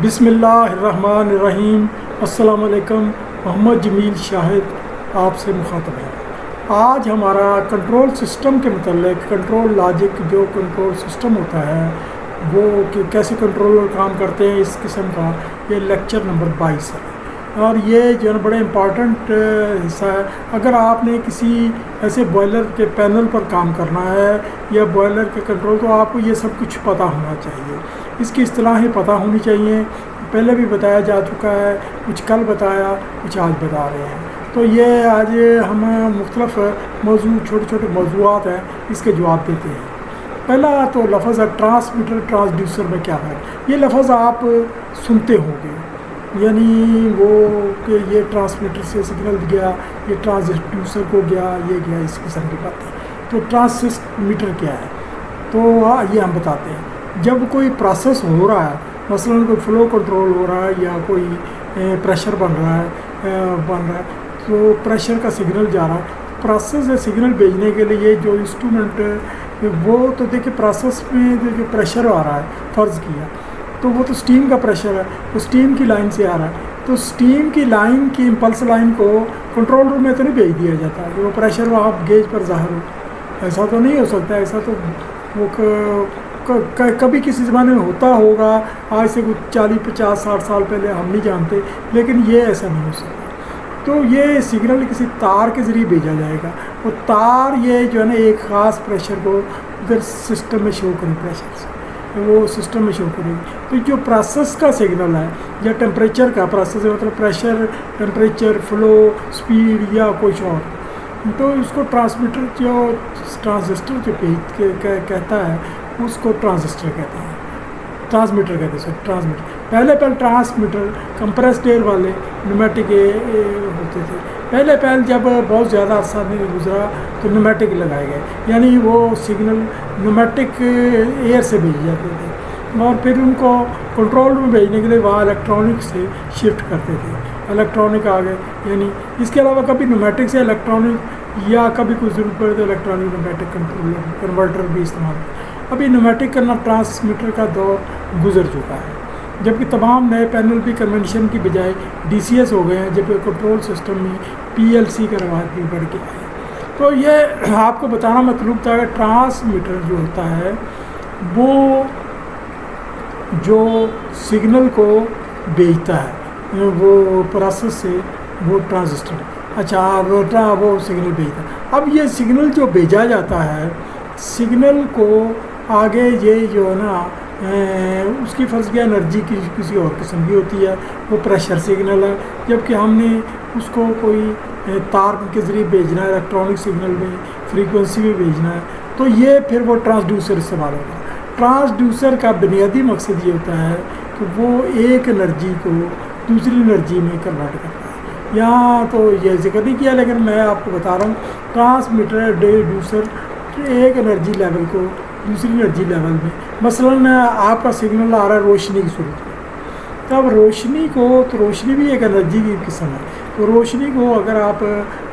बिस्मिल्लाहिर्रहमानिर्रहीम। अस्सलाम वालेकुम। मोहम्मद जमील शाहिद आपसे मुखातब है। आज हमारा कंट्रोल सिस्टम के मतलब कंट्रोल लॉजिक, जो कंट्रोल सिस्टम होता है वो कि कैसे कंट्रोलर काम करते हैं, इस किस्म का ये लेक्चर नंबर 22 है। और ये जो है बड़े इम्पॉर्टेंट हिस्सा है। अगर आपने किसी ऐसे बॉयलर के पैनल पर काम करना है या बॉयलर के कंट्रोल, तो आपको ये सब कुछ पता होना चाहिए। इसकी इस्तिलाहें पता होनी चाहिए। पहले भी बताया जा चुका है, कुछ कल बताया, कुछ आज बता रहे हैं। तो ये आज हम मुख्तलिफ मौजू, छोटे छोटे मौजूआत हैं, इसके जवाब देते हैं। पहला तो लफ्ज़ है ट्रांसमीटर ट्रांसड्यूसर में क्या है। ये लफ्ज़ आप सुनते होंगे, यानी वो कि ये ट्रांसमीटर से सिग्नल गया, ये ट्रांसड्यूसर को गया, ये गया, इस किस्म की बातें। तो ट्रांसमीटर क्या है, तो ये हम बताते हैं। जब कोई प्रोसेस हो रहा है, मसलन कोई फ्लो कंट्रोल हो रहा है या कोई प्रेशर बन रहा है, तो प्रेशर का सिग्नल जा रहा है। प्रोसेस से सिग्नल भेजने के लिए जो इंस्ट्रूमेंट, वो तो देखिए प्रोसेस में जो प्रेशर आ रहा है, फ़र्ज़ किया तो वो तो स्टीम का प्रेशर है, तो स्टीम की लाइन से आ रहा है। तो स्टीम की लाइन की इम्पल्स लाइन को कंट्रोल रूम में तो नहीं भेज दिया जाता कि वो प्रेशर वहाँ गेज पर ज़ाहिर हो। ऐसा तो नहीं हो सकता। ऐसा तो वो कभी किसी ज़माने में होता होगा, आज से कुछ 40-50-60 साल पहले, हम नहीं जानते, लेकिन ये ऐसा नहीं हो सकता। तो ये सिग्नल किसी तार के ज़रिए भेजा जाएगा। वो तार ये जो है ना एक ख़ास प्रेशर को उधर सिस्टम में शो करें, प्रेशर से वो सिस्टम में शो करेगी। तो जो प्रोसेस का सिग्नल है या टेम्परेचर का, प्रोसेस मतलब प्रेशर, टेम्परेचर, फ्लो, स्पीड या कुछ और, तो इसको ट्रांसमीटर जो ट्रांजिस्टर जो कहता है उसको ट्रांजिस्टर कहते हैं, ट्रांसमीटर कहते हैं। ट्रांसमीटर पहले ट्रांसमीटर कंप्रेस्ड एयर वाले न्यूमेटिक होते थे। पहले जब बहुत ज़्यादा अर्सा नहीं गुजरा तो न्यूमेटिक लगाए गए, यानी वो सिग्नल न्यूमेटिक एयर से भेजे जाते थे और फिर उनको कंट्रोल में भेजने के लिए वहाँ इलेक्ट्रॉनिक से शिफ्ट करते थे। इलेक्ट्रॉनिक आ गए, यानी इसके अलावा कभी न्यूमेटिक से इलेक्ट्रॉनिक या कभी कुछ ज़रूरत पड़े तो इलेक्ट्रॉनिक न्यूमेटिक कन्वर्टर भी इस्तेमाल। अभी न्यूमेटिक करना ट्रांसमीटर का दौर गुजर चुका है, जबकि तमाम नए पैनल भी कन्वेंशन की बजाय DCS हो गए हैं, जबकि कंट्रोल सिस्टम में PLC का रवाज भी बढ़ गया है। तो ये आपको बताना मतलब था कि ट्रांसमीटर जो होता है वो जो सिग्नल को भेजता है वो प्रोसेस से, वो ट्रांजिस्टर, अच्छा वो सिग्नल भेजता है। अब ये सिग्नल जो भेजा जाता है, सिग्नल को आगे ये जो है ना उसकी फंस गया एनर्जी की किसी और किस्म की होती है, वो प्रेशर सिग्नल है। जबकि हमने उसको कोई तार के ज़रिए भेजना है, इलेक्ट्रॉनिक सिग्नल में फ्रीक्वेंसी में भेजना है, तो ये फिर वो ट्रांसड्यूसर इस्तेमाल होगा। ट्रांसड्यूसर का बुनियादी मकसद ये होता है कि वो एक एनर्जी को दूसरी एनर्जी में कन्वर्ट करता है। यहाँ तो ये जिक्र नहीं किया, लेकिन मैं आपको बता रहा हूँ ट्रांसमीटर डिड्यूसर एक एनर्जी लेवल को दूसरी एनर्जी लेवल में, मसलन आपका सिग्नल आ रहा है रोशनी की सूरत में, तब रोशनी को, तो रोशनी भी एक एनर्जी की किस्म है। तो रोशनी को अगर आप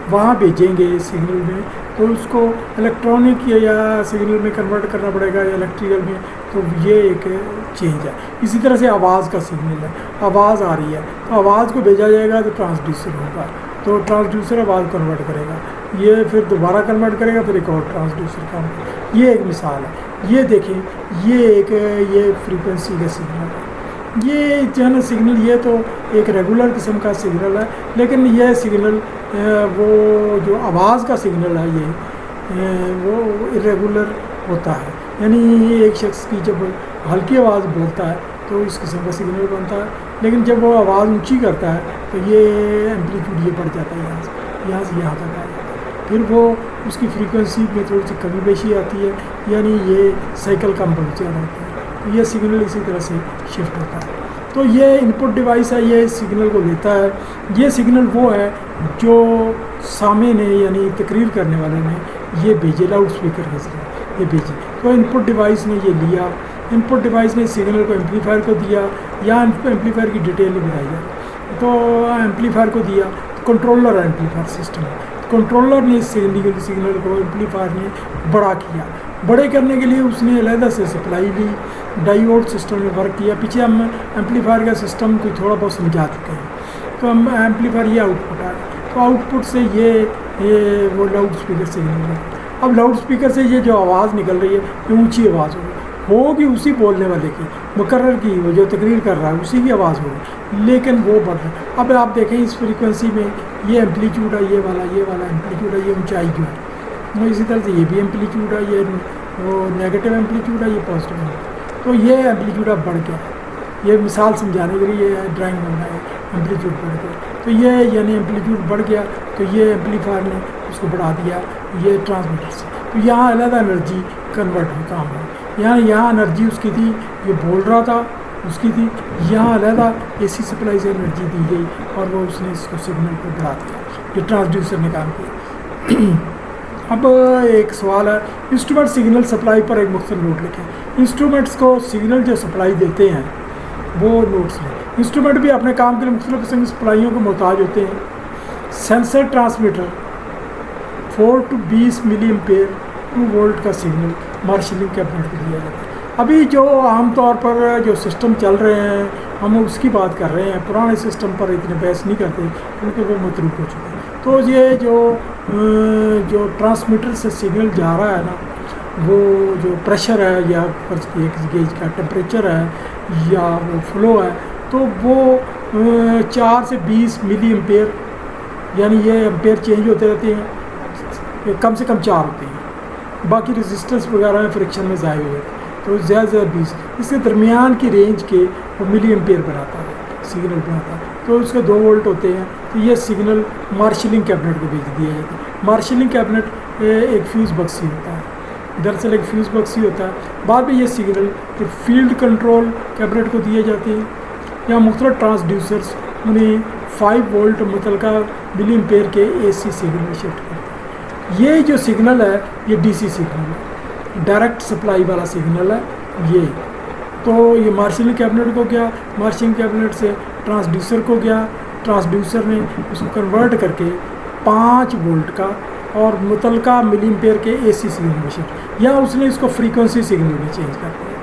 वहाँ भेजेंगे सिग्नल में, तो उसको इलेक्ट्रॉनिक या सिग्नल में कन्वर्ट करना पड़ेगा या इलेक्ट्रिकल में, तो ये एक चेंज है। इसी तरह से आवाज़ का सिग्नल है, आवाज़ आ रही है तो आवाज़ को भेजा जाएगा तो ट्रांसड्यूसर होगा, तो ट्रांसड्यूसर आवाज़ कन्वर्ट करेगा, ये फिर दोबारा कन्वर्ट करेगा, फिर एक और ट्रांसड्यूसर काम। ये एक मिसाल है। ये देखें, ये फ्रीक्वेंसी का सिग्नल है, ये जो है ना सिग्नल, ये तो एक रेगुलर किस्म का सिग्नल है, लेकिन ये सिग्नल वो जो आवाज़ का सिग्नल है ये वो इरेगुलर होता है। यानी एक शख्स की जब हल्की आवाज़ बोलता है तो इस किस्म का सिग्नल बनता है, लेकिन जब वो आवाज़ ऊंची करता है तो ये एम्पलीट्यूड ये बढ़ जाता है, यहाँ से यहाँ तक आ जाता है। फिर वो उसकी फ्रीक्वेंसी में थोड़ी सी कमी बेशी आती है, यानी ये साइकिल कम बढ़ ज़्यादा होता है, तो ये सिग्नल इसी तरह से शिफ्ट होता है। तो ये इनपुट डिवाइस है, ये सिग्नल को लेता है। ये सिग्नल वो है जो सामे ने, यानी तकरीर करने वाले ने ये भेजे, लाउड स्पीकर के जरिए ये भेजे। तो इनपुट डिवाइस ने ये लिया, इनपुट डिवाइस ने सिग्नल को एम्पलीफायर को दिया, या एम्पलीफायर की डिटेल नहीं बताई जाए, तो एम्पलीफायर को दिया, तो कंट्रोलर एम्पलीफायर सिस्टम है। कंट्रोलर ने इस सिग्नल को एम्पलीफायर ने बड़ा किया। बड़े करने के लिए उसने अलहदा से सप्लाई ली, डायोड सिस्टम में वर्क किया। पीछे हम एम्पलीफायर का सिस्टम कोई थोड़ा बहुत समझा चुके हैं। तो हम एम्पलीफायर ये आउटपुट आ रहा, तो आउटपुट से ये वो लाउड स्पीकर से निकल रहा है। अब लाउड स्पीकर से ये जो आवाज़ निकल रही है ये ऊंची आवाज़ होगी उसी बोलने वाले की, मुकर्रर की, वो जो तकरीर कर रहा है उसी की आवाज़ होगी, लेकिन वो बढ़ रहा है। अब आप देखें इस फ्रीक्वेंसी में ये एम्पलीट्यूड है, ये वाला एम्पलीट्यूड है, ये ऊंचाई जो है, तो इसी तरह से ये भी एम्पलीट्यूड है, ये वो नेगेटिव एम्पलीट्यूड है, ये पॉजिटिव है। तो ये एम्पलीट्यूड अब बढ़ गया। ये मिसाल समझाने के लिए ये ड्राइंग होना है, एम्पलीट्यूड बढ़ गया। तो ये यानी एम्पलीट्यूड बढ़ गया, तो ये एम्पलीफायर ने उसको बढ़ा दिया ये ट्रांसमीटर से। तो यहाँ अलग एनर्जी कन्वर्ट हो काम है। यहाँ एनर्जी उसकी थी, ये बोल रहा था उसकी थी, यहाँ अलग एसी सप्लाई से एनर्जी दी गई और वो उसने इसको सिग्नल को बढ़ा दिया। ये ट्रांसड्यूसर ने काम किया। अब एक सवाल है, इंस्ट्रूमेंट सिग्नल सप्लाई पर एक मुख्तलिफ नोट लिखें। इंस्ट्रूमेंट्स को सिग्नल जो सप्लाई देते हैं वो नोट्स हैं। इंस्ट्रूमेंट भी अपने काम के लिए मुख्तलिफ किस्म की सप्लाइयों को मोहताज होते हैं। Sensor transmitter 4 to 20 milli ampere 2 volt का सिग्नल मार्शलिंग कैबिनेट को दिया जाता है। अभी जो आमतौर पर जो सिस्टम चल रहे हैं हम उसकी बात कर रहे हैं, पुराने सिस्टम पर इतने बहस नहीं करते क्योंकि वो मतरूक हो चुके हैं। तो ये जो ट्रांसमीटर से सिग्नल जा रहा है ना, वो जो प्रेशर है या किसी गेज का टेम्परेचर है या वो फ्लो है, तो वो 4 से 20 मिली एम्पेयर, यानी ये एम्पेयर चेंज होते रहते हैं, कम से कम 4 होते हैं, बाकी रेजिस्टेंस वगैरह में फ्रिक्शन में ज़ाहिर हो जाते हैं, तो ज़्यादा 20 इसके दरमियान की रेंज के वो मिली एम्पेयर बनाता है, सिग्नल बनाता है। तो उसके 2 वोल्ट होते हैं। तो ये सिग्नल मार्शलिंग कैबिनेट को भेज दिया जाता है। मार्शलिंग कैबिनेट एक फ्यूज़ बक्स ही होता है, दरअसल एक फ्यूज़ बक्स ही होता है। बाद में ये सिग्नल फील्ड कंट्रोल कैबिनेट को दिए जाते हैं। यहाँ मुख्तलिफ ट्रांसड्यूसर्स उन्हें 5 वोल्ट मुतलका मिली एम्पेयर के AC सिग्नल में शिफ्ट करते हैं। ये जो सिग्नल है ये DC सिग्नल है, डायरेक्ट सप्लाई वाला सिग्नल है ये। तो ये मार्शलिंग कैबिनेट को गया, मार्शलिंग कैबिनेट से ट्रांसड्यूसर को गया, ट्रांसड्यूसर ने उसको कन्वर्ट करके 5 वोल्ट का और मुतलका मिली एम्पेयर के AC सिग्नल में शिफ्ट, या उसने इसको फ्रीक्वेंसी सिग्नल में चेंज कर दिया।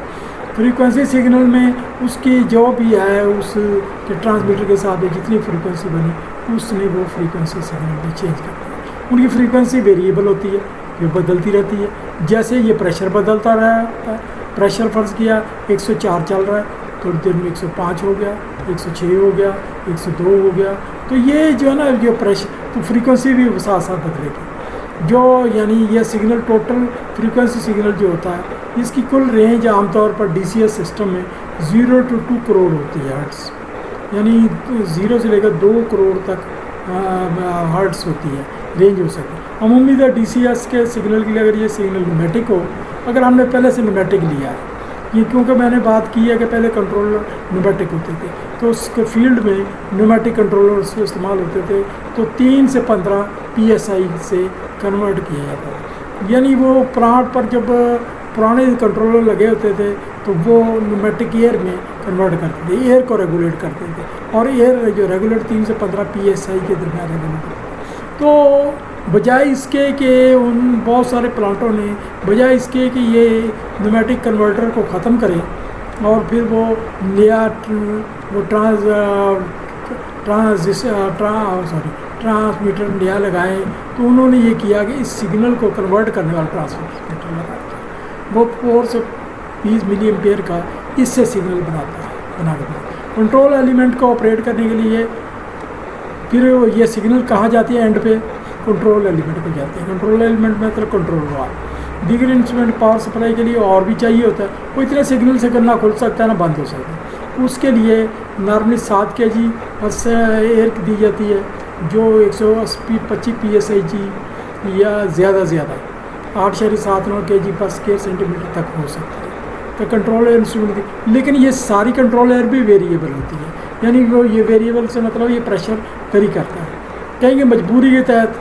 फ्रीक्वेंसी सिग्नल में उसकी जो भी है उस के ट्रांसमीटर के साथ जितनी फ्रीक्वेंसी बनी उसने वो फ्रीक्वेंसी सिग्नल में चेंज कर दिया। उनकी फ्रीक्वेंसी वेरिएबल होती है, ये बदलती रहती है। जैसे ये प्रेशर बदलता रहा, प्रेशर फ़र्ज़ किया 104 चल रहा है, थोड़ी देर में 105 हो गया, 106 हो गया, 102 हो गया। तो ये जो है ना जो प्रेशर, तो फ्रीक्वेंसी भी साथ साथ बदलेगी। जो यानी ये सिग्नल टोटल फ्रीक्वेंसी सिग्नल जो होता है इसकी कुल रेंज आमतौर पर DCS सिस्टम में 0 to 2 करोड़ होती है हर्ट्स, यानी 0 से लेकर 2 करोड़ तक हर्ट्स होती है, रेंज हो सके। हम उम्मीद है DCS के सिग्नल के लिए अगर ये सिग्नल न्यूमेटिक हो, अगर हमने पहले से न्यूमेटिक लिया है ये, क्योंकि मैंने बात की है कि पहले कंट्रोलर न्यूमेटिक होते थे, तो उसके फील्ड में न्यूमेटिक कंट्रोलर्स इस्तेमाल होते थे, तो 3 से 15 PSI से कन्वर्ट किया जाता है। यानी वो प्लांट पर जब पुराने कंट्रोलर लगे होते थे तो वो न्यूमेटिक एयर में कन्वर्ट करते थे, एयर को रेगुलेट करते थे, और एयर जो रेगुलेट 3 से 15 PSI के दरमियान रेगुलेट करते थे। तो बजाय इसके कि उन बहुत सारे प्लांटों ने बजाय इसके कि ये न्यूमेटिक कन्वर्टर को ख़त्म करें और फिर वो नया ट्रांसमीटर नया लगाएं, तो उन्होंने ये किया कि इस सिग्नल को कन्वर्ट करने वाला ट्रांसमीटर लगाया, वो 4 से 20 मिली एम्पेयर का इससे सिग्नल बना के कंट्रोल एलिमेंट को ऑपरेट करने के लिए फिर ये सिग्नल कहाँ जाती है, एंड पे कंट्रोल एलिमेंट पे जाती है। कंट्रोल एलिमेंट में मतलब कंट्रोल वाल्व। दीगर इंस्ट्रूमेंट पावर सप्लाई के लिए और भी चाहिए होता है, वो इतने सिग्नल से ना खुल सकता है ना बंद हो सकता है। उसके लिए नॉर्मली 7 kg बस एयर दी जाती है, जो 125 PSI या ज़्यादा 8.79 kg पर स्क्वायर सेंटीमीटर तक हो सकता है। तो कंट्रोल एयर इंस्ट्रूमेंट की, लेकिन ये सारी कंट्रोल एयर भी वेरिएबल होती है, यानी वो ये वेरिएबल से मतलब ये प्रेशर वेरी करता है। कहीं मजबूरी के तहत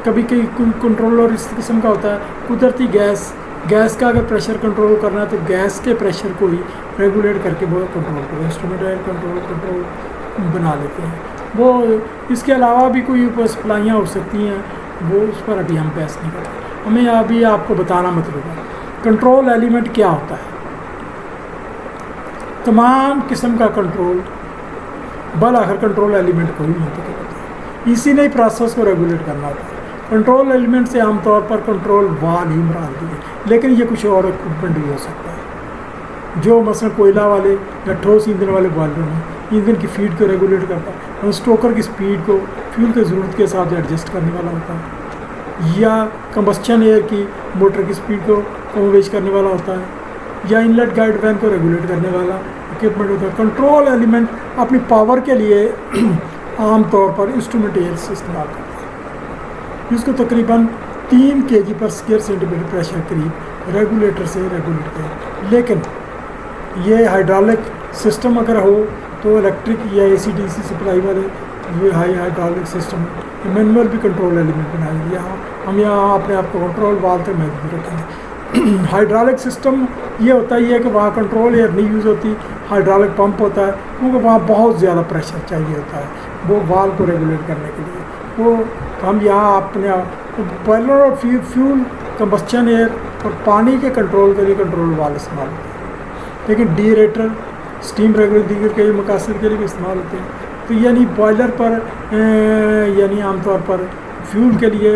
कभी कोई कंट्रोलर इस किस्म का होता है, कुदरती गैस का अगर प्रेशर कंट्रोल करना है तो गैस के प्रेशर को ही रेगुलेट करके वो कंट्रोल करो, इंस्ट्रूमेंट एयर कंट्रोल बना लेते हैं वो। इसके अलावा भी कोई सप्लाइयाँ हो सकती हैं, वो उस पर अभी हम बहस नहीं करते। हमें अभी आपको बताना मतलब है कंट्रोल एलिमेंट क्या होता है। तमाम किस्म का कंट्रोल बल आखिर कंट्रोल एलिमेंट को ही मुंतकिल होता है। इसी ने प्रोसेस को रेगुलेट करना होता है। कंट्रोल एलिमेंट से आमतौर पर कंट्रोल वाल ही मुराद है, लेकिन ये कुछ और इक्विपमेंट भी हो सकता है जो मसलन कोयला वाले या ठोस ईंधन वाले वाल्व में ईंधन की फीड को रेगुलेट करता है और स्टोकर की स्पीड को फ्यूल की ज़रूरत के हिसाब से एडजस्ट करने वाला होता है, या कंबस्शन एयर की मोटर की स्पीड को कमोबेश करने वाला होता है, या इनलेट गाइड वैन को रेगुलेट करने वाला इक्विपमेंट होता है। कंट्रोल एलिमेंट अपनी पावर के लिए आमतौर पर इंस्ट्रूमेंट एयर से इस्तेमाल करता है, जिसको तकरीबन 3 kg पर स्क्वायर सेंटीमीटर प्रेशर करीब रेगुलेटर से रेगुलेट करें। लेकिन ये हाइड्रोलिक सिस्टम अगर हो तो इलेक्ट्रिक या AC/DC सप्लाई वाले ये हाइड्रोलिक सिस्टम मैनुअल भी कंट्रोल एलिमेंट बनाएंगे। हम यहाँ अपने आप को कंट्रोल वाल तक महदूद रखेंगे। हाइड्रोलिक सिस्टम ये होता ही है कि वहाँ कंट्रोल एयर नहीं यूज़ होती, हाइड्रोलिक पंप होता है, क्योंकि वहाँ बहुत ज़्यादा प्रेशर चाहिए होता है वो वाल को रेगुलेट करने के लिए। वो हम यहाँ अपने बॉयलर और फ्यूल कंबस्शन एयर और पानी के कंट्रोल के लिए कंट्रोल वाल इस्तेमाल होते हैं, लेकिन डीरेटर स्टीम रेगुलेटर दीगर कई मकासद के लिए भी इस्तेमाल होते हैं। तो यानी बॉयलर पर यानी आमतौर पर फ्यूल के लिए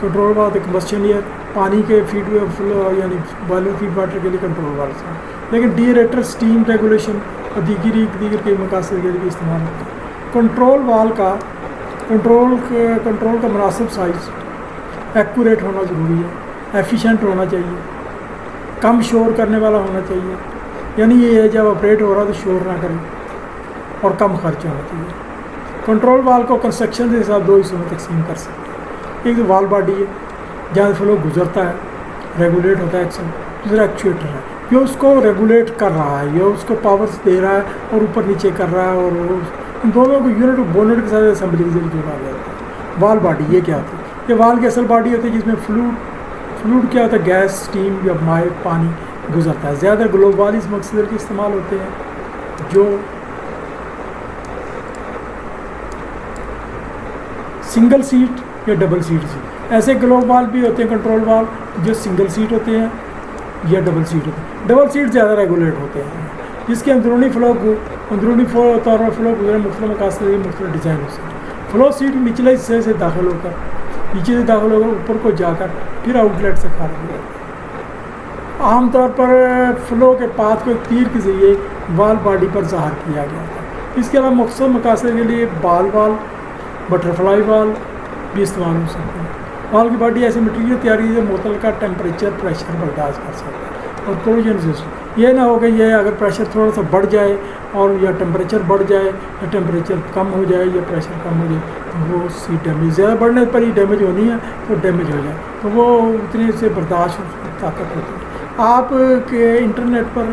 कंट्रोल वाल, कंबस्शन एयर, पानी के फीड यानी बॉयलर फीड वाटर के लिए कंट्रोल वाल इस्तेमाल, लेकिन डीरेटर स्टीम रेगुलेशन और दीगर कई मकासद के लिए भी इस्तेमाल होते हैं। कंट्रोल वाल का कंट्रोल का मुनासिब साइज़ एक्यूरेट होना ज़रूरी है, एफिशिएंट होना चाहिए, कम शोर करने वाला होना चाहिए, यानी ये है जब ऑपरेट हो रहा तो शोर ना करे, और कम खर्च होना चाहिए। कंट्रोल वाल को कंस्ट्रक्शन के हिसाब 2 हिस्सों में तकसीम कर सकते हैं। एक तो वाल बॉडी है जहाँ फ्लो गुजरता है, रेगुलेट होता है एक्शन, दूसरा एक्चुएटर है जो उसको रेगुलेट कर रहा है, या उसको पावर्स दे रहा है और ऊपर नीचे कर रहा है, और इन दोनों को यूनिट और बोनेट के साथ असेंबली के जरिए जोड़ा गया है। वाल बॉडी ये क्या होती है? ये वाल की असल बॉडी होती है जिसमें फ्लूइड क्या होता है, गैस, स्टीम या माए, पानी गुजरता है। ज़्यादा ग्लोब वाल इस मकसद के इस्तेमाल होते हैं जो सिंगल सीट या डबल सीट से। ऐसे ग्लोब वाल भी होते हैं कंट्रोल वाल जो सिंगल सीट होते हैं या डबल सीट होते हैं। डबल सीट ज़्यादा रेगुलेट होते हैं, जिसके अंदरूनी तौर पर फ्लो गुजरे मुख्तलिफ मकासद के मुख्तलिफ डिज़ाइन हो सकते हैं। फ्लो सीट निचले हिस्से से दाखिल होकर, नीचे से दाखिल होकर ऊपर को जाकर फिर आउटलेट से खारिज हो जाता है। आमतौर पर फ्लो के पाथ को एक तीर के जरिए वाल बॉडी पर ज़ाहिर किया गया था। इसके अलावा मुख्तलिफ मकासद के लिए बाल वाल, बटरफ्लाई वाल भी इस्तेमाल हो सकते हैं। वाल की बॉडी ऐसी मटीरियल तैयार की जो बोतल का टेम्परेचर प्रेशर बर्दाश्त कर सकता है और कोरोजन रेजिस्टेंट। ये ना हो कि ये अगर प्रेशर थोड़ा सा बढ़ जाए और या टेम्परेचर बढ़ जाए या टेम्परेचर कम हो जाए या प्रेशर कम हो जाए तो वो सी डैमेज, ज़्यादा बढ़ने पर ही डैमेज होनी है तो डैमेज हो जाए, तो वो उतने से बर्दाश्त ताकत होती है। आप के इंटरनेट पर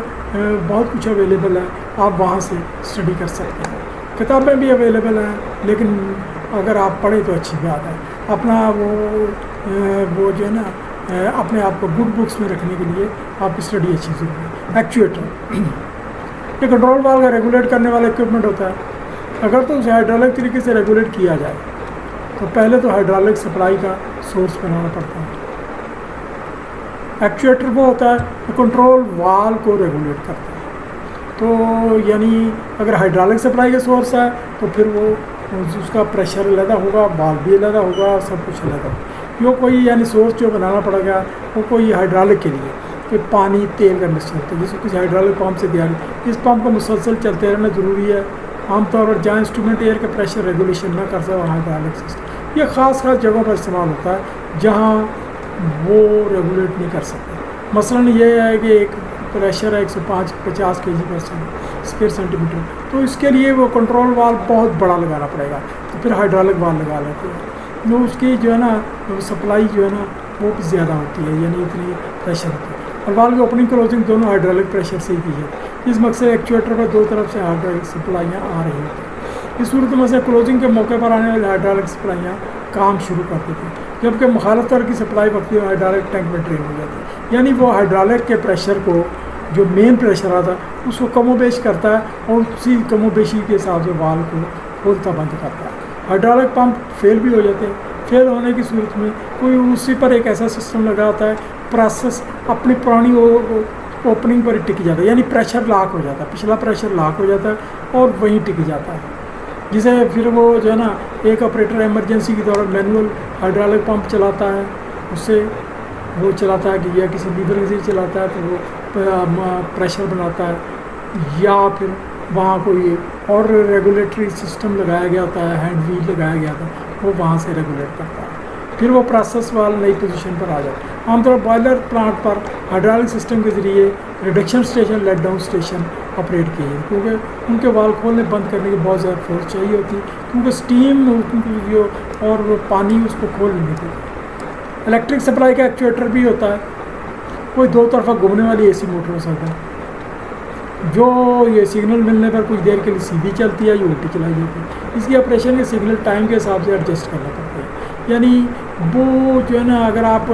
बहुत कुछ अवेलेबल है, आप वहाँ से स्टडी कर सकते हैं। किताबें भी अवेलेबल हैं, लेकिन अगर आप पढ़ें तो अच्छी बात है। अपना वो जो है ना अपने आप को गुड बुक्स में रखने के लिए आपकी स्टडी अच्छी ज़रूरी है। एक्चुएटर ये कंट्रोल वाल का रेगुलेट करने वाला इक्विपमेंट होता है। अगर तो उसे हाइड्रोलिक तरीके से रेगुलेट किया जाए तो पहले तो हाइड्रोलिक सप्लाई का सोर्स बनाना पड़ता है। एक्चुएटर वो होता है तो कंट्रोल वाल को रेगुलेट करता है। तो यानी अगर हाइड्रोलिक सप्लाई का सोर्स है तो फिर वो उसका प्रेशर अलग होगा, वाल भी अलग होगा, सब कुछ अलग होगा। यो कोई यानी सोर्स जो बनाना पड़ेगा वो कोई हाइड्रोलिक के लिए कोई पानी तेल का मिश्रण होता है जिसको किसी हाइड्रोलिक पंप से तैयार। इस पंप को मुसलसल चलते रहना ज़रूरी है। आमतौर पर जहाँ इंस्ट्रूमेंट एयर का प्रेशर रेगुलेशन ना कर सके वहाँ हाइड्रोलिक सिस्टम ये ख़ास जगहों पर इस्तेमाल होता है जहाँ वो रेगुलेट नहीं कर सकते। मसलन ये है कि एक प्रेशर है 150 kg पर स्क्वायर सेंटीमीटर, तो इसके लिए वो कंट्रोल वाल बहुत बड़ा लगाना पड़ेगा, तो फिर हाइड्रोलिक वाल लगा लेते हैं। तो उसकी जो है ना सप्लाई जो है ना वो ज़्यादा होती है, यानी इतनी प्रेशर होती है। और वाल की ओपनिंग क्लोजिंग दोनों हाइड्रोलिक प्रेशर से ही की है। इस मकसद एक्चुएटर पर 2 तरफ से हाइड्रोलिक सप्लाइयाँ आ रही होती हैं। इस सूरत में से क्लोजिंग के मौके पर आने वाली हाइड्रोलिक सप्लाइयाँ काम शुरू करती थी, जबकि मुखालिफ तरह की सप्लाई वक्ती हाइड्रोलिक टैंक में ड्रेन हो जाती है। यानी वो हाइड्रोलिक के प्रेशर को जो मेन प्रेशर आता है उसको कमोबेश करता है और उसी कमोबेशी के हिसाब से वाल को खोलता बंद करता है। हाइड्रोलिक पंप फेल भी हो जाते हैं। फेल होने की सूरत में कोई उसी पर एक ऐसा सिस्टम लगा होता है, प्रोसेस अपनी पुरानी ओपनिंग पर ही टिक जाता है, यानी प्रेशर लॉक हो जाता है, पिछला प्रेशर लॉक हो जाता है और वहीं टिक जाता है। जिसे फिर वो जो है ना, एक ऑपरेटर इमरजेंसी के दौरान मैनुअल हाइड्रोलिक पंप चलाता है, उससे वो चलाता है कि या किसी लीवर से चलाता है तो वो प्रेशर बनाता है, या फिर वहाँ कोई और रेगुलेटरी सिस्टम लगाया गया होता है, हैंड व्हील लगाया गया था, वो वहाँ से रेगुलेट करता है, फिर वो प्रोसेस वाल नई पोजीशन पर आ जाए। आमतौर पर बॉयलर प्लांट पर हाइड्रोलिक सिस्टम के ज़रिए reduction station, let down station operate किए हैं, क्योंकि उनके वाल खोलने बंद करने की बहुत ज़्यादा फोर्स चाहिए होती है, क्योंकि स्टीम जो और वो पानी उसको खोल नहीं देती। इलेक्ट्रिक सप्लाई का एक्चुएटर भी होता है, कोई दो तरफा घूमने वाली एसी मोटर हो सकता है, जो ये सिग्नल मिलने पर कुछ देर के लिए सीधी चलती है या उल्टी चलाई जाती है। इसकी ऑपरेशन के सिग्नल टाइम के हिसाब से एडजस्ट करना पड़ता है, यानी वो जो है ना, अगर आप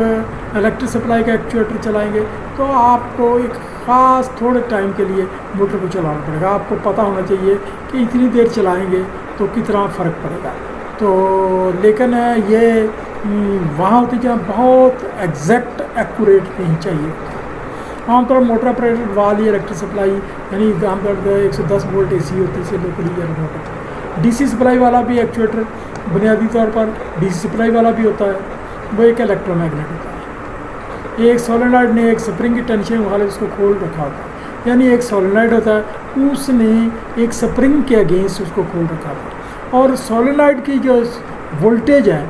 इलेक्ट्रिक सप्लाई का एक्चुएटर चलाएंगे तो आपको एक ख़ास थोड़े टाइम के लिए मोटर को चलाना पड़ेगा। आपको पता होना चाहिए कि इतनी देर चलाएंगे तो कितना फ़र्क पड़ेगा। तो लेकिन ये वहाँ होती जहाँ बहुत एग्जैक्ट एक्यूरेट नहीं चाहिए। आमतौर मोटर ऑपरेटेड वाल या इलेक्ट्रिक सप्लाई यानी आमतौर पर 110 वोल्ट AC होती है, लोकली या रिमोट। DC सप्लाई वाला भी एक्चुएटर बुनियादी तौर पर DC सप्लाई वाला भी होता है, वो एक इलेक्ट्रोमैग्नेट होता है। एक सोलेनॉइड ने एक स्प्रिंग की टेंशन वाले उसको खोल रखा होता है, यानी एक सोलेनॉइड होता है, उसने एक स्प्रिंग के अगेंस्ट उसको खोल रखा होता है, और सोलेनॉइड की जो वोल्टेज है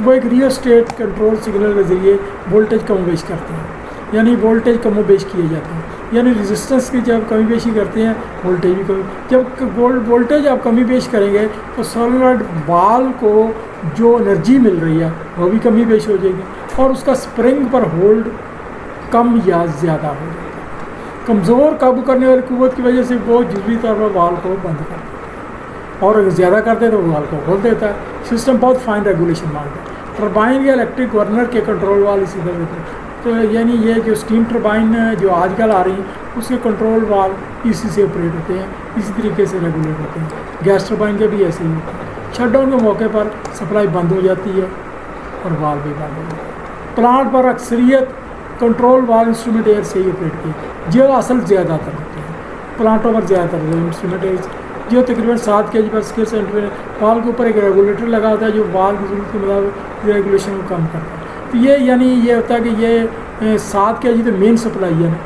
वो एक रियोस्टेट कंट्रोल सिग्नल के ज़रिए वोल्टेज कमोबेश करते हैं, यानी वोल्टेज कमोबेश किए जाते हैं, यानी रेजिस्टेंस की जब कमी बेशी करते हैं वोल्टेज भी कमी, जब वोल्टेज आप कमी बेश करेंगे तो सोलेनॉइड वाल को जो एनर्जी मिल रही है वो भी कमी बेश हो जाएगी और उसका स्प्रिंग पर होल्ड कम या ज़्यादा हो जाएगा। कमज़ोर काबू करने वाली कुव्वत की वजह से वो जुज़वी तौर पर वाल को बंद कर देता है और अगर ज़्यादा करते तो वाल को खोल देता है। सिस्टम बहुत फाइन रेगुलेशन मांगता है। टरबाइन या इलेक्ट्रिक गवर्नर के कंट्रोल वाल इसी तरह होते हैं, तो यानी ये जो स्टीम टरबाइन जो आजकल आ रही हैं उसके कंट्रोल वाल इसी से ऑपरेट होते हैं, इसी तरीके से रेगुलेट होते हैं। गैस टरबाइन के भी ऐसे ही होते हैं। शटडाउन के मौके पर सप्लाई बंद हो जाती है और वाल भी बंद हो जाता है। प्लांट पर अक्सरियत कंट्रोल वाल इंस्ट्रूमेंट एयर से ही ऑपरेट किए, जो असल ज़्यादातर होते हैं प्लांटों पर ज़्यादातर इंस्ट्रूमेंट एयर जो तकरीबन 7 kg पर स्क्वायर सेंटीमीटर वाल के ऊपर एक रेगुलेटर लगा होता है जो वाल की ज़रूरत के मुताबिक रेगुलेशन को कम करता है। तो ये यानी ये होता है कि ये 7 kg तो मेन सप्लाई है ना,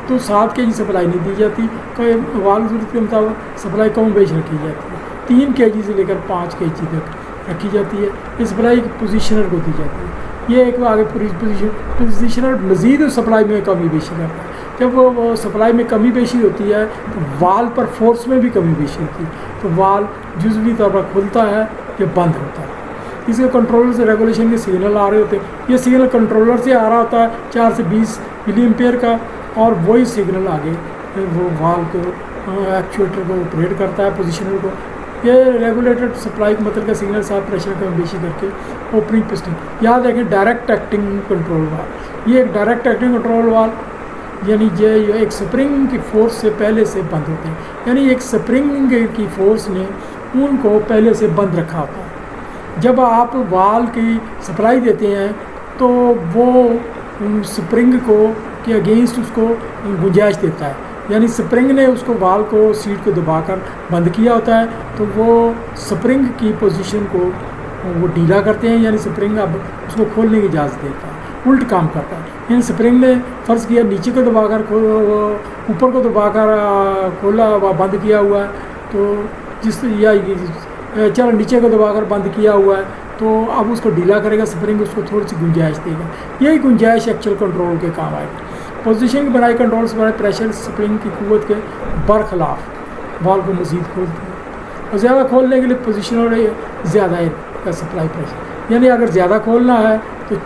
तो 7 kg सप्लाई नहीं दी जाती, कोई वाल की ज़रूरत के मुताबिक सप्लाई कम बेच रखी जाती है। 3 kg से लेकर 5 kg तक रखी जाती है। इस सप्लाई पोजिशनर को दी जाती है। ये एक आगे पोजिशनर मज़ीद सप्लाई में कमी बेशी करता है। जब वो सप्लाई में कमी बेशी होती है तो वाल पर फोर्स में भी कमी बेशी होती है, तो वाल जुज़वी तौर पर खुलता है या बंद होता है। इसके कंट्रोलर से रेगुलेशन के सिग्नल आ रहे होते हैं। ये सिग्नल कंट्रोलर से आ रहा होता है 4 से 20 मिली एम्पेयर का, और वही सिग्नल आगे वो वाल को एक्चुएटर को ऑपरेट करता है, पोजिशनर को। ये रेगुलेटेड सप्लाई का मतलब का सिग्नल साथ प्रेशर कम बेशी करके ओपनिंग पिस्टन। याद रखें डायरेक्ट एक्टिंग कंट्रोल वाल, ये एक डायरेक्ट एक्टिंग कंट्रोल वाल यानी ये एक स्प्रिंग की फोर्स से पहले से बंद होते हैं, यानी एक स्प्रिंग की फोर्स ने उनको पहले से बंद रखा होता है। जब आप वाल की सप्लाई देते हैं तो वो स्प्रिंग को के अगेंस्ट उसको गुंजाइश देता है, यानी स्प्रिंग ने उसको वाल को सीट को दबाकर बंद किया होता है, तो वो स्प्रिंग की पोजीशन को वो ढीला करते हैं, यानी स्प्रिंग अब उसको खोलने की इजाज़त देता है, उल्ट काम करता है। यानी स्प्रिंग ने फ़र्ज़ किया नीचे को दबाकर ऊपर को दबाकर खोला व बंद किया हुआ है, तो जिस या चलो नीचे को दबाकर बंद किया हुआ है तो अब उसको ढीला करेगा स्प्रिंग, उसको थोड़ी सी गुंजाइश देगा। यही गुंजाइश एक्चुअल कंट्रोल के काम आएगी। पोजीशन की बनाई कंट्रोल से बनाए प्रेशर स्प्रिंग की कुव्वत के बरखिलाफ वाल को मज़ीद खोलती है, और ज़्यादा खोलने के लिए पोजीशनर ज़्यादा का सप्लाई प्रेशर, यानी अगर ज़्यादा खोलना है तो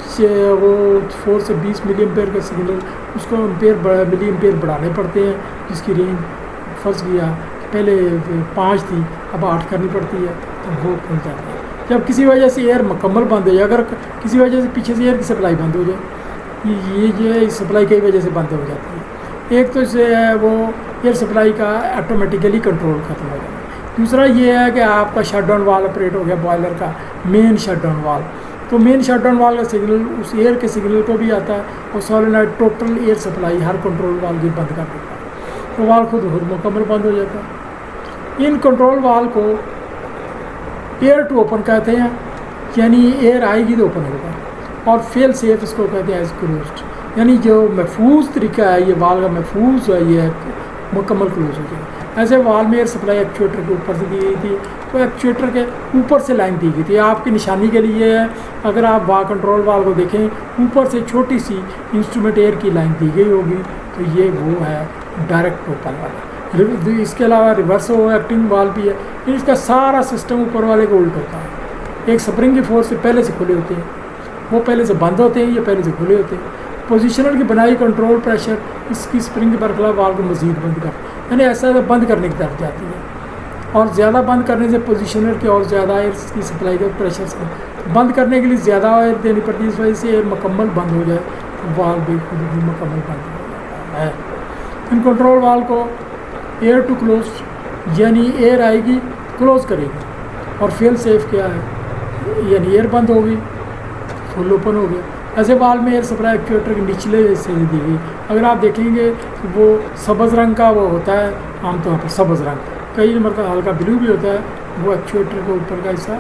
वो 4 से 20 मिली एम्पेयर का सिग्नल उसको मिली एम्पेयर बढ़ाने पड़ते हैं, जिसकी रेंज फंस गया पहले 5 थी अब 8 करनी पड़ती है, तो वो खुल जाता है। जब किसी वजह से एयर मुकम्मल बंद हो जाए, अगर किसी वजह से पीछे से एयर की सप्लाई बंद हो जाए, ये सप्लाई कई वजह से बंद हो जाती है। एक तो वो एयर सप्लाई का ऑटोमेटिकली कंट्रोल खत्म हो जाता है। दूसरा ये है कि आपका शटडाउन वाल ऑपरेट हो गया बॉयलर का मेन शटडाउन वाल, तो मेन शटडाउन वाल का सिग्नल उस एयर के सिग्नल को भी आता है और सोलेनॉइड टोटल एयर सप्लाई हर कंट्रोल वाल की बंद कर देता है, तो वाल खुद मुकम्मल बंद हो जाता है। इन कंट्रोल वाल को एयर टू ओपन कहते हैं, यानी एयर आएगी तो ओपन होगा, और फेल सेफ इसको कहते हैं एज क्लोज्ड, यानी जो महफूज तरीका है ये वाल का महफूज है, ये मुकम्मल क्लोज हो जाएगा। ऐसे वाल में एयर सप्लाई एक्चुएटर के ऊपर से दी गई थी, तो एक्चुएटर के ऊपर से लाइन दी गई थी। आपकी निशानी के लिए है, अगर आप कंट्रोल वाल को देखें ऊपर से छोटी सी इंस्ट्रूमेंट एयर की लाइन दी गई होगी, तो ये वो है डायरेक्ट ओपन वाला। इसके अलावा रिवर्स एक्टिंग वाल भी है, इसका सारा सिस्टम ऊपर वाले को उल्ट होता है। एक स्प्रिंग की फोर्स से पहले से खुले होते हैं, वो पहले से बंद होते हैं, ये पहले से खुले होते हैं। पोजिशनर की बनाई कंट्रोल प्रेशर इसकी स्प्रिंग के बरखलाफ वाल को मज़ीद बंद कर, यानी ऐसा बंद करने की तरफ जाती है, और ज़्यादा बंद करने से पोजीशनर के और ज़्यादा एयर की सप्लाई के प्रेशर से बंद करने के लिए ज़्यादा एयर देनी पड़ती है, इस वजह से एयर मुकम्मल बंद हो जाए तो वाल भी खुद भी मुकम्मल बंद हो जाता है। इन कंट्रोल वाल को एयर टू क्लोज, यानी एयर आएगी क्लोज करेगी, और फेल सेफ क्या है, यानी एयर बंद होगी फुल ओपन हो गया। ऐसे वाल में एयर सप्लाई एक्चुएटर के निचले हिस्से में दी गई। अगर आप देखेंगे तो वो सब्ज़ रंग का वो होता है, आमतौर पर सब्ज़ रंग, कई नंबर का हल्का ब्लू भी होता है, वो एक्चुएटर के ऊपर का हिस्सा,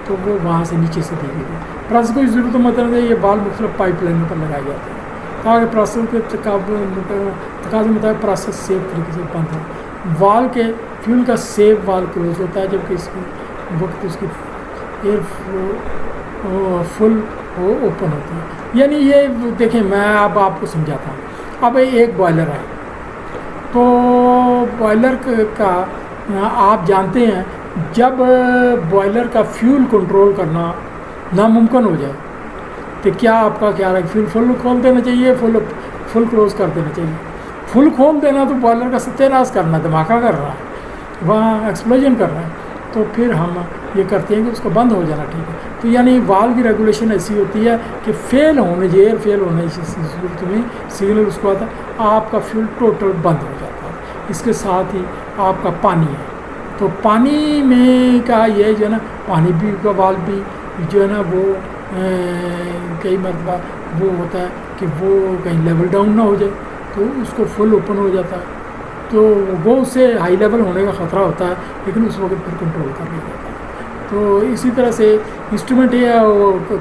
तो वो वहाँ से नीचे से दी गई। प्रेस को ज़रूरत मतलब है, ये वाल मुख्तलिफ पाइपलाइनों पर लगाए जाते हैं ताकि प्रोसेस के तकाज़े मुताबिक प्रोसेस सेफ तरीके से बंद हो। वाल के फ्यूल का सेफ वाल क्लोज होता है, जबकि इसकी वक्त उसकी एयर फुल ओपन होती है। यानी ये देखें, मैं अब आपको समझाता हूँ। अब एक बॉयलर है, तो बॉयलर का आप जानते हैं, जब बॉयलर का फ्यूल कंट्रोल करना नामुमकिन हो जाए तो क्या आपका ख्याल है, फ्यूल फुल खोल देना चाहिए, फुल क्लोज कर देना चाहिए? फुल खोल देना तो बॉयलर का सत्यानाश करना, धमाका कर रहा है, वहाँ एक्सप्लोजन कर रहा है, तो फिर हम ये करते हैं कि उसको बंद हो जाना ठीक है। तो यानी वाल की रेगुलेशन ऐसी होती है कि फेल होने, एयर फेल होने की सूरत में सिग्नल उसको आता है, आपका फ्यूल टोटल बंद हो जाता है। इसके साथ ही आपका पानी है, तो पानी में का ये जो है ना, पानी भी का वाल भी जो है ना वो कई मरतबा वो होता है कि वो कहीं लेवल डाउन ना हो जाए, तो उसको फुल ओपन हो जाता है, तो वो उससे हाई लेवल होने का ख़तरा होता है, लेकिन उस वक्त फिर कंट्रोल कर लिया जाता है। तो इसी तरह से इंस्ट्रूमेंट ये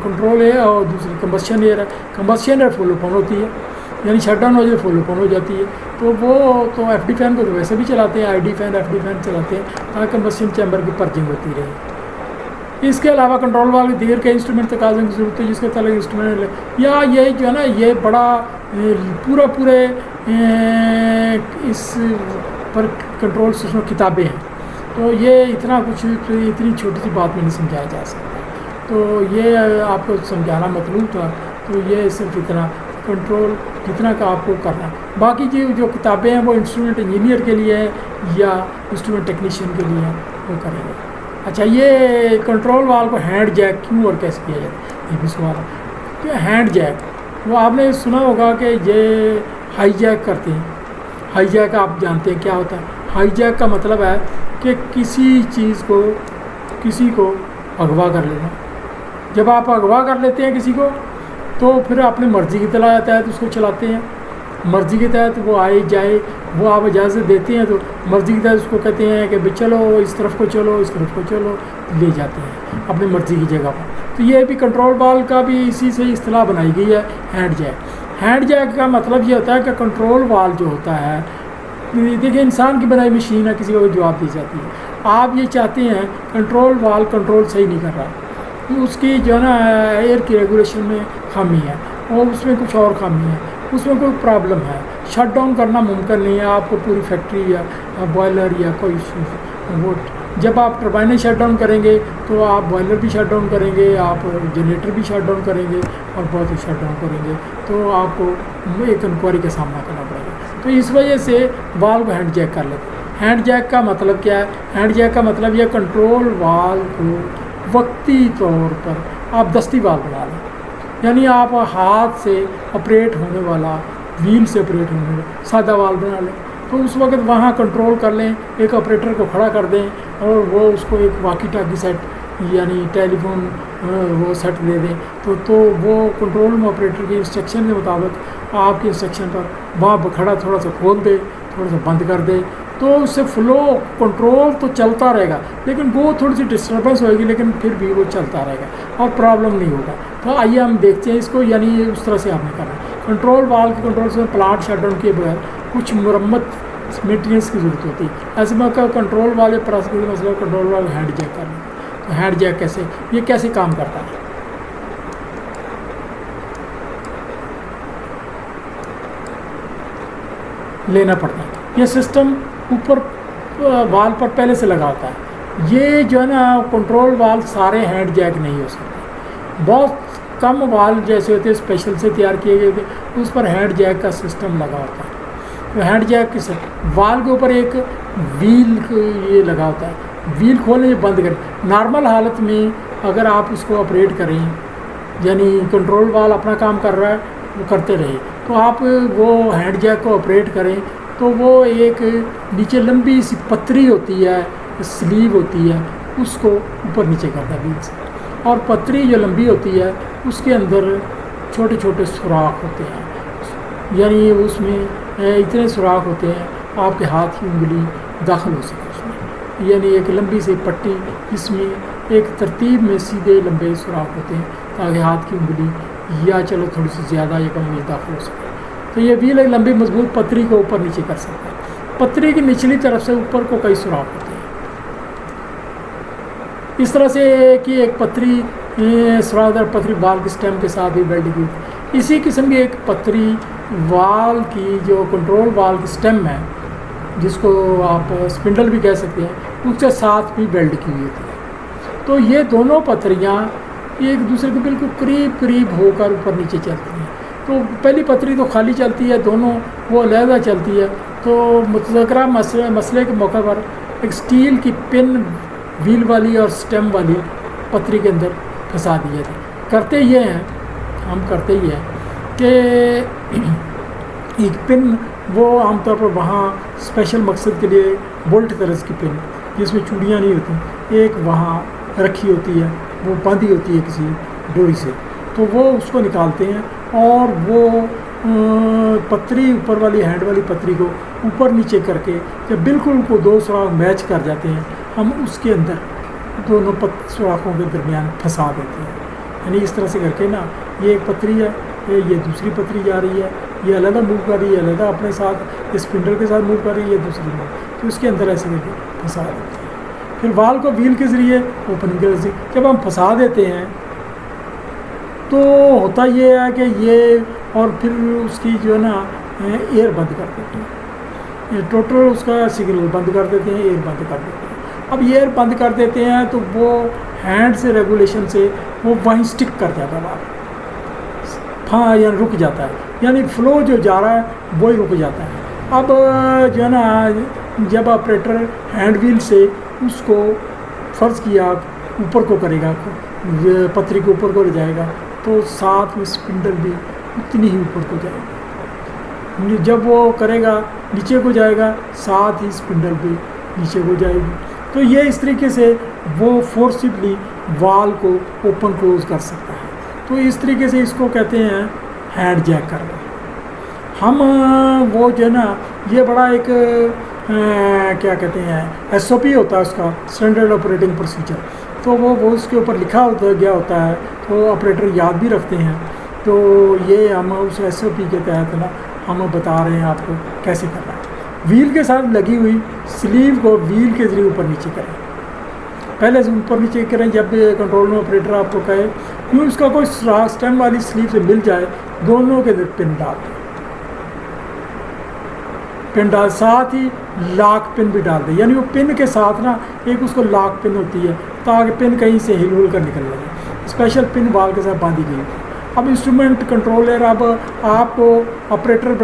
कंट्रोल है, और दूसरी कंबस्शन एयर है। कंबस्शन एयर फुल ओपन होती है, यानी शटडाउन हो जाए फुल ओपन हो जाती है। तो वो तो एफडी फैन को तो वैसे भी चलाते हैं, आईडी फैन एफडी फैन चलाते हैं ताकि कंबस्शन चैम्बर की पर्जिंग होती रहे। इसके अलावा कंट्रोल वाल के दीगर के इंस्ट्रूमेंट तकाज़े की ज़रूरत है, जिसके तले इंस्ट्रूमेंट या ये जो है ना, ये बड़ा पूरे इस पर कंट्रोल सिस्टम किताबें हैं, तो ये इतना कुछ, इतनी छोटी सी बात में नहीं समझाया जा सकता, तो ये आपको समझाना मतलूब था। तो ये सिर्फ इतना कंट्रोल जितना का आपको करना, बाकी जो किताबें हैं वो इंस्ट्रूमेंट इंजीनियर के लिए है या इंस्ट्रूमेंट टेक्नीशियन के लिए है, वो करेंगे। अच्छा, ये कंट्रोल वाल को हैंड जैक क्यों और कैसे किया जाता है, ये भी सवाल है। तो हैंड जैक, वो आपने सुना होगा कि ये हाई जैक करते हैं। हाई जैक आप जानते हैं क्या होता है? हाई जैक का मतलब है कि किसी चीज़ को, किसी को अगवा कर लेना। जब आप अगवा कर लेते हैं किसी को, तो फिर अपनी मर्ज़ी की तहत उसको चलाते हैं, मर्ज़ी के तहत वो आए जाए, वो आप इजाज़त देते हैं तो मर्ज़ी के तहत उसको कहते हैं कि भाई चलो इस तरफ को चलो, इस तरफ को चलो, ले जाते हैं अपनी मर्ज़ी की जगह पर। तो ये भी कंट्रोल वाल का भी इसी से इस्तेलाह बनाई गई है, हैंड जैक। हैंड जैक का मतलब ये होता है कि कंट्रोल वाल जो होता है, देखिए इंसान की बनाई मशीन है, किसी को जवाब दी जाती है। आप ये चाहते हैं कंट्रोल वाल कंट्रोल सही नहीं कर रहा, तो उसकी जो है ना एयर की रेगुलेशन में खामी है, और उसमें कुछ और खामी है, उसमें कोई प्रॉब्लम है, शट डाउन करना मुमकिन नहीं है। आपको पूरी फैक्ट्री या बॉयलर या कोई वो, जब आप टरबाइनें शट डाउन करेंगे तो आप बॉयलर भी शट डाउन करेंगे, आप जनरेटर भी शट डाउन करेंगे और बहुत ही शट डाउन करेंगे, तो आपको एक इंक्वायरी का सामना करना पड़ेगा। तो इस वजह से वाल को हैंड जैक कर लेते हैं। हैंड जैक का मतलब क्या है? हैंड जैक का मतलब यह कंट्रोल वाल को वक्ती तौर पर आप दस्ती वाल बना लें, यानी आप हाथ से ऑपरेट होने वाला, व्हील से ऑपरेट होने वाला सादा वाल बना लें। तो उस वक्त वहाँ कंट्रोल कर लें, एक ऑपरेटर को खड़ा कर दें और वो उसको एक वाकी टाकी सेट यानी टेलीफोन वो सेट दे दें तो वो कंट्रोल रूम ऑपरेटर के इंस्ट्रक्शन के मुताबिक आपके इंस्ट्रक्शन पर वहाँ बखड़ा थोड़ा सा खोल दे, थोड़ा सा बंद कर दे, तो उससे फ्लो कंट्रोल तो चलता रहेगा, लेकिन वो थोड़ी सी डिस्टर्बेंस होएगी, लेकिन फिर भी वो चलता रहेगा और प्रॉब्लम नहीं होगा। तो आइए हम देखते हैं इसको, यानी उस तरह से आपने करना है। कंट्रोल वाल्व के कंट्रोल से प्लांट शटडाउन के बगैर कुछ मुरम्मत मेंटेनेंस की ज़रूरत होती है। ऐसे में कंट्रोल वाले प्रासंगिक मसला कंट्रोल वाले हैंड जैक करना। तो हैंड जैक ये कैसे काम करता है? लेना पड़ता है, ये सिस्टम ऊपर वाल पर पहले से लगा होता है। ये जो है ना कंट्रोल वाल सारे हैंड जैक नहीं हो सकते, बहुत कम वाल जैसे होते हैं स्पेशल से तैयार किए गए थे, उस पर हैंड जैक का सिस्टम लगा होता है। तो हैंड जैक किस वाल के ऊपर एक व्हील ये लगा होता है, व्हील खोलने बंद करें। नॉर्मल हालत में अगर आप उसको ऑपरेट करें, यानी कंट्रोल वाल अपना काम कर रहा है वो करते रहे, तो आप वो हैंड जैक को ऑपरेट करें तो वो एक नीचे लंबी सी पतरी होती है, स्लीव होती है, उसको ऊपर नीचे करता है व्हील से, और पतरी जो लंबी होती है उसके अंदर छोटे छोटे सुराख होते हैं, यानी उसमें इतने सुराख होते हैं आपके हाथ की उंगली दाखिल हो सके उसमें, यानी एक लंबी सी पट्टी जिसमें एक तरतीब में सीधे लंबे सुराख होते हैं ताकि हाथ की उंगली या चलो थोड़ी सी ज़्यादा या कम दाखिल हो सके। तो ये व्हील एक लंबी मजबूत पतरी को ऊपर नीचे कर सकता है। पतरी की निचली तरफ से ऊपर को कई सुराख होते हैं, इस तरह से कि एक पतरी सुराखदार पतरी वाल की स्टेम के साथ भी वेल्ड की। इसी किस्म की एक पतरी वाल की जो कंट्रोल वाल की स्टेम है, जिसको आप स्पिंडल भी कह सकते हैं, उसके साथ भी वेल्ड की हुई होती है। तो ये दोनों पतरियाँ एक दूसरे के बिल्कुल करीब करीब होकर ऊपर नीचे चलती हैं। तो पहली पतरी तो खाली चलती है, दोनों वो अलहदा चलती है। तो मुतज़क्करा मसले के मौके पर एक स्टील की पिन व्हील वाली और स्टेम वाली पतरी के अंदर फंसा दी जाती है। करते ये हैं, हम करते ही हैं कि एक पिन वो आमतौर पर वहाँ स्पेशल मकसद के लिए बोल्ट तरह की पिन जिसमें चूड़ियाँ नहीं होती, एक वहाँ रखी होती है, वो बंधी होती है किसी डोरी से, तो वो उसको निकालते हैं और वो पतरी ऊपर वाली हैंड वाली पतरी को ऊपर नीचे करके जब बिल्कुल उनको दो सुराख मैच कर जाते हैं, हम उसके अंदर दोनों सुराखों के दरमियान फंसा देते हैं। यानी इस तरह से करके ना, ये एक पतरी है, ये दूसरी पतरी जा रही है, ये अलग मूव कर रही है, अलग अपने साथ स्पिंडल के साथ मूव कर रही है, दूसरी मूव, तो उसके अंदर ऐसे करके फंसा देते हैं। फिर वाल को व्हील के ज़रिए ओपनिंग के ज़रिए जब हम फंसा देते हैं तो होता ये है कि ये, और फिर उसकी जो है ना एयर बंद कर देते हैं, टोटल उसका सिग्नल बंद कर देते हैं, एयर बंद कर देते हैं। अब एयर बंद कर देते हैं तो वो हैंड से रेगुलेशन से वो वहीं स्टिक कर जाता है, हाँ, यानी रुक जाता है, यानी फ्लो जो जा रहा है वही रुक जाता है। अब जो है ना, जब ऑपरेटर हैंड व्हील से उसको फ़र्ज़ किया ऊपर को करेगा, पतरी को ऊपर को ले जाएगा, तो साथ में स्पिंडल भी उतनी ही ऊपर को जाएगी। जब वो करेगा नीचे को जाएगा, साथ ही स्पिंडल भी नीचे को जाएगी। तो ये इस तरीके से वो फोर्सिबली वाल को ओपन क्लोज कर सकता है। तो इस तरीके से इसको कहते हैं हैंड जैक करना। हम वो जो है ना, ये बड़ा एक क्या कहते हैं SOP होता है उसका, स्टैंडर्ड ऑपरेटिंग प्रोसीजर, तो वो उसके ऊपर लिखा गया होता है, तो ऑपरेटर याद भी रखते हैं। तो ये हम उस SOP के तहत ना हम बता रहे हैं आपको कैसे करना है। व्हील के साथ लगी हुई स्लीव को व्हील के ज़रिए ऊपर नीचे करें, पहले से ऊपर नीचे करें। जब कंट्रोल में ऑपरेटर आपको कहे क्यों उसका कोई स्टेम वाली स्लीव से मिल जाए, दोनों के अंदर पिन डाल दें, पिन डाल, साथ ही लॉक पिन भी डाल दें। यानी वो पिन के साथ ना एक उसको लॉक पिन होती है ताकि पिन कहीं से हिल हुल कर निकल लगे, स्पेशल पिन वाल के साथ बांधी गई। अब इंस्ट्रूमेंट कंट्रोलर अब आपको ऑपरेटर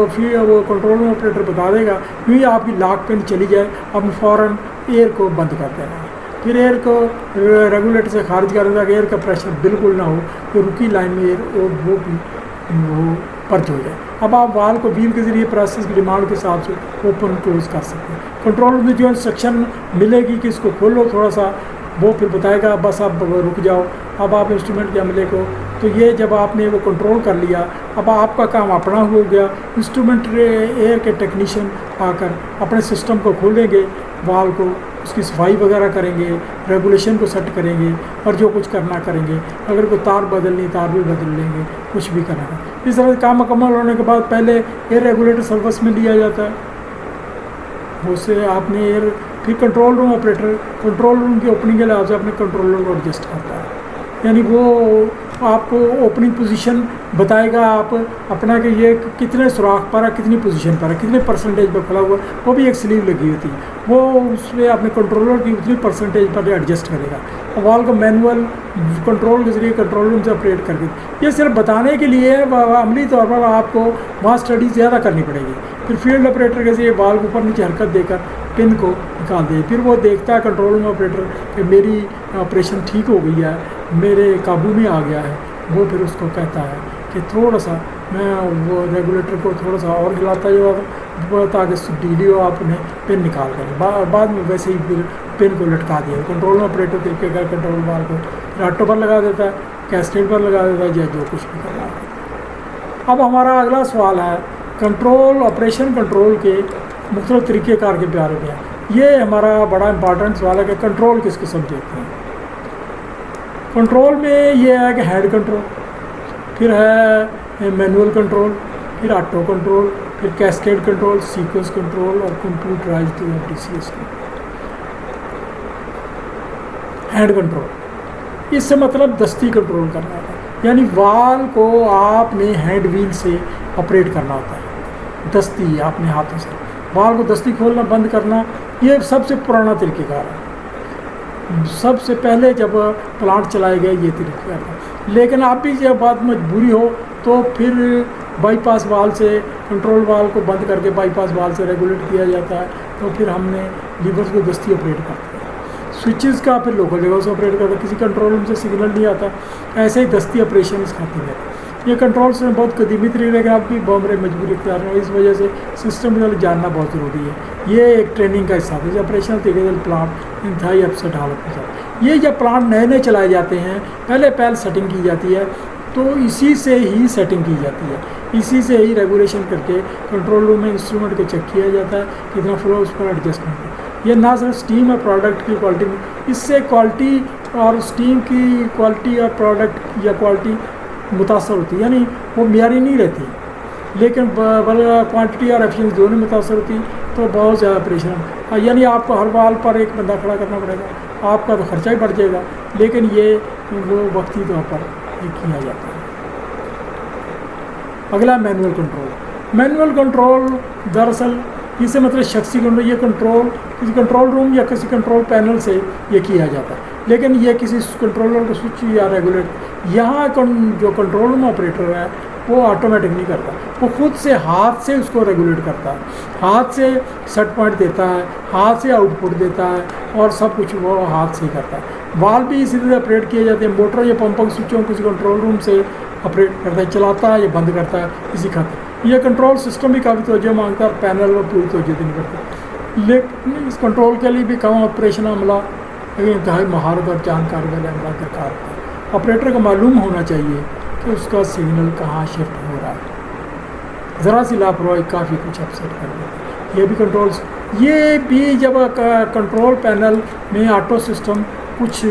फिर वो कंट्रोल में ऑपरेटर बता देगा, क्योंकि आपकी लॉक पिन चली जाए, अब फ़ौरन एयर को बंद कर देना है, फिर एयर को रेगुलेटर से खारिज कर देना, एयर का प्रेशर बिल्कुल ना हो, तो रुकी लाइन में एयर वो भी वो पर्च हो जाए। अब आप वाल को व्हील के ज़रिए प्रोसेस की डिमांड के हिसाब से ओपन क्लोज कर सकते हैं। कंट्रोल में जो इंस्ट्रक्शन मिलेगी कि इसको खोलो थोड़ा सा, वो फिर बताएगा बस अब रुक जाओ, अब आप इंस्ट्रूमेंट के अमले को, तो ये जब आपने वो कंट्रोल कर लिया, अब आपका काम अपना हो गया। इंस्ट्रूमेंट एयर के टेक्नीशियन आकर अपने सिस्टम को खोलेंगे, वाल को, उसकी सफाई वगैरह करेंगे, रेगुलेशन को सेट करेंगे और जो कुछ करना करेंगे। अगर कोई तार बदलनी, तार भी बदल लेंगे, कुछ भी करेंगे। इस तरह से काम मुकम्मल होने के बाद पहले एयर रेगुलेटर सर्विस में लिया जाता है। उससे आपने एयर, फिर control room operator control room की ओपनिंग के लिए आपसे अपने कंट्रोल रूम को एडजस्ट करता है, यानी वो आपको ओपनिंग पोजीशन बताएगा, आप अपना कि ये कितने सुराख पर है, कितनी पोजीशन पर है, कितने परसेंटेज पर खुला हुआ, वो भी एक स्लीव लगी होती है, वो उसमें अपने कंट्रोलर की उतनी परसेंटेज पर एडजस्ट करेगा। और वाल को मैनुअल कंट्रोल के जरिए कंट्रोल रूम से ऑपरेट करके, ये सिर्फ बताने के लिए अमली तौर पर आपको वहाँ स्टडी ज़्यादा करनी पड़ेगी। फिर फील्ड ऑपरेटर के जरिए वाल को ऊपर नीचे हरकत देकर पिन को निकाल दे, फिर वो देखता है कंट्रोल रूम ऑपरेटर कि मेरी ऑपरेशन ठीक हो गई है, मेरे काबू में आ गया है। वो फिर उसको कहता है कि थोड़ा सा मैं वो रेगुलेटर को थोड़ा सा और हिलाता जाओ ताकि ढीली हो, आपने पिन निकाल दें। बाद में वैसे ही फिर पिन को लटका दिया। कंट्रोल रूम ऑपरेटर तरीके का कंट्रोल बार को फिर ऑटो पर लगा देता है, कैस्केड पर लगा देता है, या जो कुछ भी करना है। अब हमारा अगला सवाल है कंट्रोल ऑपरेशन कंट्रोल के मुख्तलिफ तरीक़ेकार के बारे में। ये हमारा बड़ा इंपॉर्टेंट सवाल है कि कंट्रोल किस किस्म के होते हैं। कंट्रोल में ये है कि हैंड कंट्रोल, फिर है मैनुअल कंट्रोल, फिर ऑटो कंट्रोल, फिर कैस्केड कंट्रोल, सीक्वेंस कंट्रोल और computerised DCS control. Hand control, इससे मतलब दस्ती कंट्रोल करना होता है, यानी वाल को आपने हैंड व्हील से ऑपरेट करना होता है। दस्ती आपने हाथों से वाल को दस्ती खोलना बंद करना, ये सबसे पुराना तरीक़ेकार है। सबसे पहले जब प्लांट चलाए गए ये तरीका था, लेकिन अब भी जब बात मजबूरी हो तो फिर बाईपास वाल से कंट्रोल वाल को बंद करके बाईपास वाल से रेगुलेट किया जाता है। तो फिर हमने लीवर्स को दस्ती ऑपरेट करते हैं। स्विचेस का फिर लोकल जगह से ऑपरेट करते हैं, किसी कंट्रोल रूम से सिग्नल नहीं आता, ऐसे ही दस्ती ऑपरेशन इस खाते में। ये कंट्रोल से बहुत कदीमी तरीके, लेकिन आप भी बॉम्बे मजबूरी इख्तियार है, इस वजह से सिस्टम को जानना बहुत ज़रूरी है। ये एक ट्रेनिंग का हिस्सा है। जैसे ऑपरेशनल तरीके से प्लांट इंतहाई अपसेट हालत में जाता है। ये जब प्लांट नए नए चलाए जाते हैं, पहले सेटिंग की जाती है, तो इसी से ही सेटिंग की जाती है, इसी से ही रेगुलेशन करके कंट्रोल रूम में इंस्ट्रूमेंट को चेक किया जाता है, कितना फ्लो उस पर एडजस्टमेंट है। ये ना सिर्फ स्टीम और प्रोडक्ट की क्वालिटी में, इससे क्वालिटी और स्टीम की क्वालिटी और प्रोडक्ट या क्वालिटी मुतासर होती है, यानी वो मियारी नहीं रहती, लेकिन क्वांटिटी और एफिशिएंसी दोनों मुतासर होती, तो बहुत ज़्यादा परेशान, यानी आपको हर वाल पर एक बंदा खड़ा करना पड़ेगा, आपका तो खर्चा ही बढ़ जाएगा, लेकिन ये वो वक्ती तौर पर किया जाता है। अगला मैनुअल कंट्रोल। मैनुअल कंट्रोल दरअसल इसे मतलब शख्सी कंट्रोल, ये कंट्रोल किसी कंट्रोल रूम या किसी कंट्रोल पैनल से ये किया जाता है, लेकिन ये किसी कंट्रोलर को स्विच या रेगुलेट, यहाँ जो कंट्रोल रूम ऑपरेटर है वो ऑटोमेटिक नहीं करता, वो खुद से हाथ से उसको रेगुलेट करता है, हाथ से सेट पॉइंट देता है, हाथ से आउटपुट देता है, और सब कुछ वो हाथ से ही करता है। वाल्व भी इसी तरह ऑपरेट किए जाते हैं, मोटर या पंप स्विचों किसी कंट्रोल रूम से ऑपरेट करता है, चलाता है या बंद करता है इसी खातिर। ये कंट्रोल सिस्टम भी काफ़ी तवज्जो मांगता है, पैनल में पूरी तवज्जो देनी पड़ती है, लेकिन इस कंट्रोल के लिए भी कम ऑपरेशन अमला इंतहाई महारत और जानकारी वाले अमला दरकार है। ऑपरेटर को मालूम होना चाहिए कि उसका सिग्नल कहाँ शिफ्ट हो रहा है, ज़रा सी लापरवाही काफ़ी कुछ अपसेट कर देती है। ये भी कंट्रोल्स, ये भी जब कंट्रोल पैनल में ऑटो सिस्टम कुछ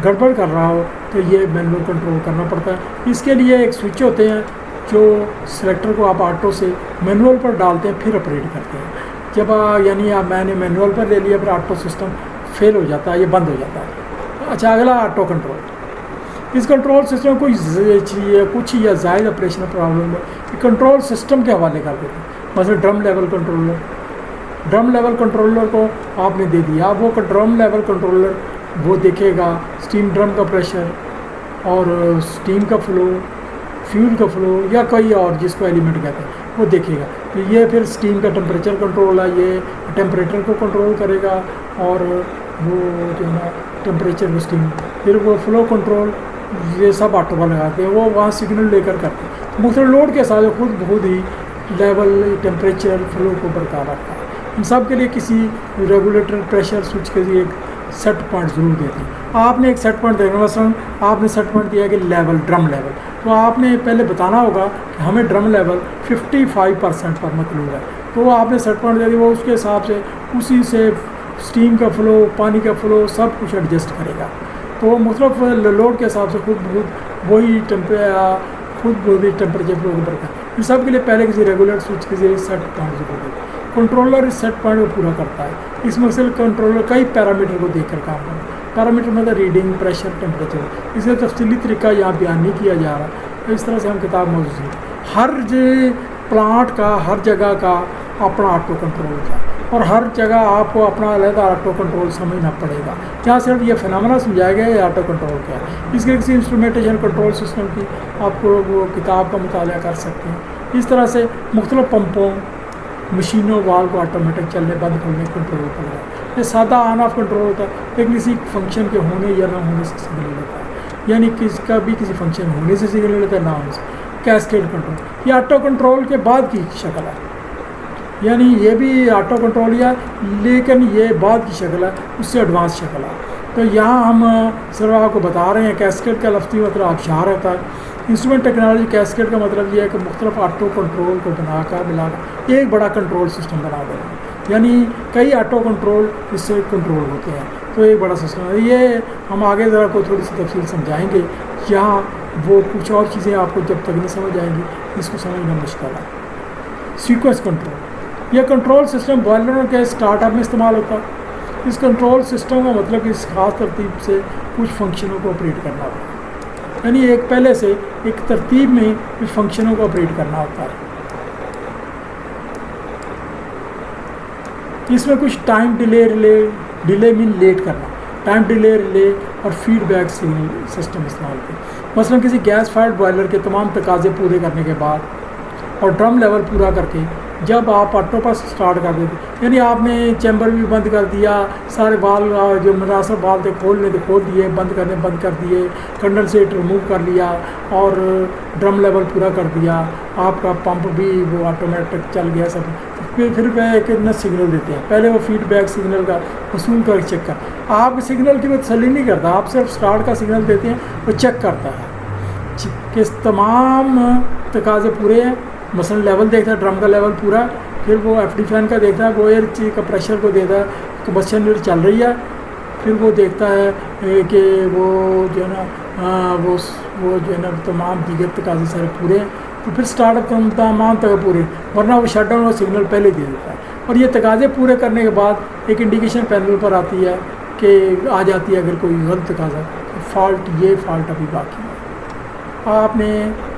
गड़बड़ कर रहा हो तो ये मैनुअल कंट्रोल करना पड़ता है। इसके लिए एक स्विच होते हैं जो सेलेक्टर को आप ऑटो से मैनुअल पर डालते हैं, फिर ऑपरेट करते हैं। जब यानी आप मैंने मैनुअल पर ले लिया, फिर ऑटो सिस्टम फेल हो जाता है, ये बंद हो जाता है। अच्छा, अगला ऑटो कंट्रोल। इस कंट्रोल सिस्टम को कुछ या ज़ायद ऑपरेशनल प्रॉब्लम है, कंट्रोल सिस्टम के हवाले कर देते हैं। मतलब ड्रम लेवल कंट्रोलर को आपने दे दिया, अब वो ड्रम लेवल कंट्रोलर वो देखेगा स्टीम ड्रम का प्रेशर और स्टीम का फ्लो, फ्यूल का फ्लो या कोई और जिसको एलिमेंट कहते हैं वो देखेगा। तो ये फिर स्टीम का टेम्परेचर कंट्रोल है, ये टेम्परेचर को कंट्रोल करेगा, और वो जो है ना टेम्परेचर को स्टीम, फिर वो फ्लो कंट्रोल, ये सब ऑटो पर लगाते हैं, वो वहाँ सिग्नल लेकर करते हैं। मुख्तलिफ लोड के साथ खुद ही लेवल टेम्परेचर फ्लो को बरकरार रखता है। इन सब के लिए किसी रेगुलेटर प्रेशर स्विच के लिए सेट पॉइंट ज़रूर देते हैं। आपने एक सेट पॉइंट देना, मसलन आपने सेट पॉइंट दिया कि लेवल, ड्रम लेवल, तो आपने पहले बताना होगा कि हमें ड्रम लेवल 55% पर मतलब है, तो आपने सेट पॉइंट दे दिया, वो उसके हिसाब से उसी से स्टीम का फ़्लो, पानी का फ़्लो सब कुछ एडजस्ट करेगा। तो मुख्तलिफ लोड के हिसाब से खुद वही टेम्परेचर फ्लो करता है। इन सब के लिए पहले किसी रेगुलर स्विच के जरिए सेट पॉइंट ज़रूर है। कंट्रोलर इस सेट पॉइंट को पूरा करता है। इसमें से कंट्रोलर कई पैरामीटर को देखकर काम करता है। पैरामीटर मतलब रीडिंग, प्रेशर, टेम्परेचर। इसका तफसीली तरीका यहाँ बयान नहीं किया जा रहा, इस तरह से हम किताब मौजूद है। हर प्लांट का, हर जगह का अपना ऑटो कंट्रोल होता है और हर जगह आपको अपना अलग ऑटो कंट्रोल समझना पड़ेगा। यहाँ सिर्फ ये फिनोमेना समझाया गया है ऑटो कंट्रोल क्या है। इसके किसी इंस्ट्रूमेंटेशन कंट्रोल सिस्टम की आपको वो किताब का मुताला कर सकते हैं। इस तरह से मुख्तलिफ पंपों, मशीनों, वाल को ऑटोमेटिक चलने बंद करने कंट्रोल कर रहा है। ये सादा ऑन ऑफ कंट्रोल होता है, लेकिन किसी फंक्शन के होने या ना होने से सिग्नल लेता है, यानी किसका भी किसी फंक्शन होने से सिग्नल लेता है, ना होने से। कैस्केड कंट्रोल, ये ऑटो कंट्रोल के बाद की शक्ल है, यानी ये भी ऑटो कंट्रोल या, लेकिन ये बाद की शक्ल है, उससे एडवांस शक्ल है। तो यहाँ हम सिर्फ आपको बता रहे हैं कैस्केड का लफ्ज़ी मतलब आबशार होता है। इंस्ट्रूमेंट टेक्नोलॉजी कैस्केड का मतलब ये है कि मुख्तलिफ ऑटो कंट्रोल को बनाकर मिलाकर एक बड़ा कंट्रोल सिस्टम बना देना, यानी कई ऑटो कंट्रोल इससे कंट्रोल होते हैं, तो एक बड़ा सिस्टम है। ये हम आगे ज़रा को थोड़ी सी तफसील समझाएंगे। यहाँ वो कुछ और चीज़ें आपको जब तक नहीं समझ आएंगी, इसको समझना मुश्किल है। सीक्वेंस कंट्रोल, यह कंट्रोल सिस्टम बॉयलरों के स्टार्टअप में इस्तेमाल होता है। इस कंट्रोल सिस्टम का मतलब कि इस खास तरतीब से कुछ फंक्शनों को ऑपरेट करना होता है, यानी एक पहले से एक तरतीब में कुछ फंक्शनों को ऑपरेट करना होता है। इसमें कुछ टाइम डिले मीन लेट करना, टाइम डिले रिले और फीडबैक सिस्टम इस्तेमाल करते। मसलन किसी गैस फायर्ड बॉयलर के तमाम तकाजे पूरे करने के बाद और ड्रम लेवल पूरा करके जब आप ऑटो पर स्टार्ट कर देते, यानी आपने चैम्बर भी बंद कर दिया, सारे बाल जो मुनासिब बाल थे खोलने थे खोल दिए, बंद कर दिए, कंडेंसेट रिमूव कर लिया और ड्रम लेवल पूरा कर दिया, आपका पंप भी वो ऑटोमेटिक चल गया सब। फिर वह कितना सिग्नल देते हैं, पहले वो फीडबैक सिग्नल का वसूल कर चेक कर, आप सिग्नल की वो तसल्ली नहीं करता, आप सिर्फ स्टार्ट का सिग्नल देते हैं, वो चेक करता है कि तमाम तकाजे पूरे हैं। मसलन लेवल देखता है, ड्रम का लेवल पूरा, फिर वो एफडी फैन का देखता है, वो एयर का प्रेशर को देता है, कंबस्शन रेट चल रही है, फिर वो देखता है कि वो जो है ना वो जो है ना तमाम दीगर तकाजे सारे पूरे हैं, तो फिर स्टार्टअप तमाम तक पूरे, वरना वो शटडाउन और सिग्नल पहले दे देता है। और ये तकाजे पूरे करने के बाद एक इंडिकेशन पैनल पर आती है कि आ जाती है अगर कोई गलत तकाजा, तो फॉल्ट, ये फॉल्ट अभी बाकी है, आपने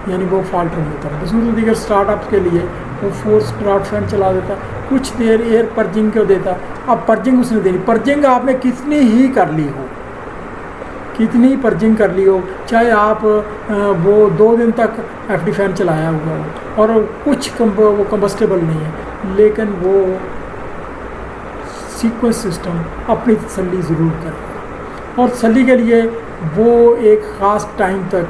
यानी वो फॉल्ट रन होता है। दूसरे दीगर स्टार्टअप के लिए वो फोर्स स्टार्ट फैन चला देता, कुछ देर एयर पर्जिंग को देता। अब पर्जिंग उसने देनी, पर्जिंग आपने कितनी ही कर ली हो, कितनी पर्जिंग कर ली हो, चाहे आप वो 2 दिन तक एफडी फैन चलाया हुआ हो और कुछ वो कंबस्टेबल नहीं है, लेकिन वो सीक्वेंस सिस्टम अपनी तसल्ली ज़रूर करे और तसल्ली के लिए वो एक ख़ास टाइम तक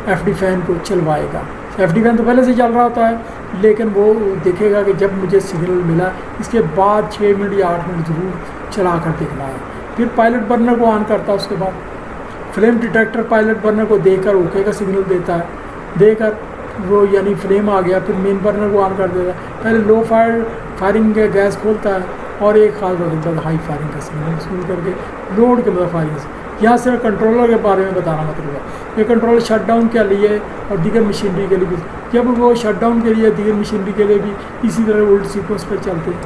एफडी फैन को चलवाएगा। एफडी फैन तो पहले से चल रहा होता है, लेकिन वो देखेगा कि जब मुझे सिग्नल मिला इसके बाद 6 मिनट या 8 मिनट ज़रूर चला कर देखना है। फिर पायलट बर्नर को ऑन करता है, उसके बाद फ्लेम डिटेक्टर पायलट बर्नर को देकर ओके का सिग्नल देता है, देकर वो यानी फ्लेम आ गया, फिर मेन बर्नर को ऑन कर देता है। पहले लो फायरिंग गैस खोलता है और एक खास वक्त बाद हाई फायरिंग का सिग्नल शुरू करके लोड के बाद फायरिंग से। यहाँ सिर्फ कंट्रोलर के बारे में बताना मतलब है, ये कंट्रोलर शटडाउन के लिए और दीगर मशीनरी के लिए भी, जब वो शटडाउन के लिए दीगर मशीनरी के लिए भी इसी तरह उल्ट सीक्वेंस पर चलते हैं।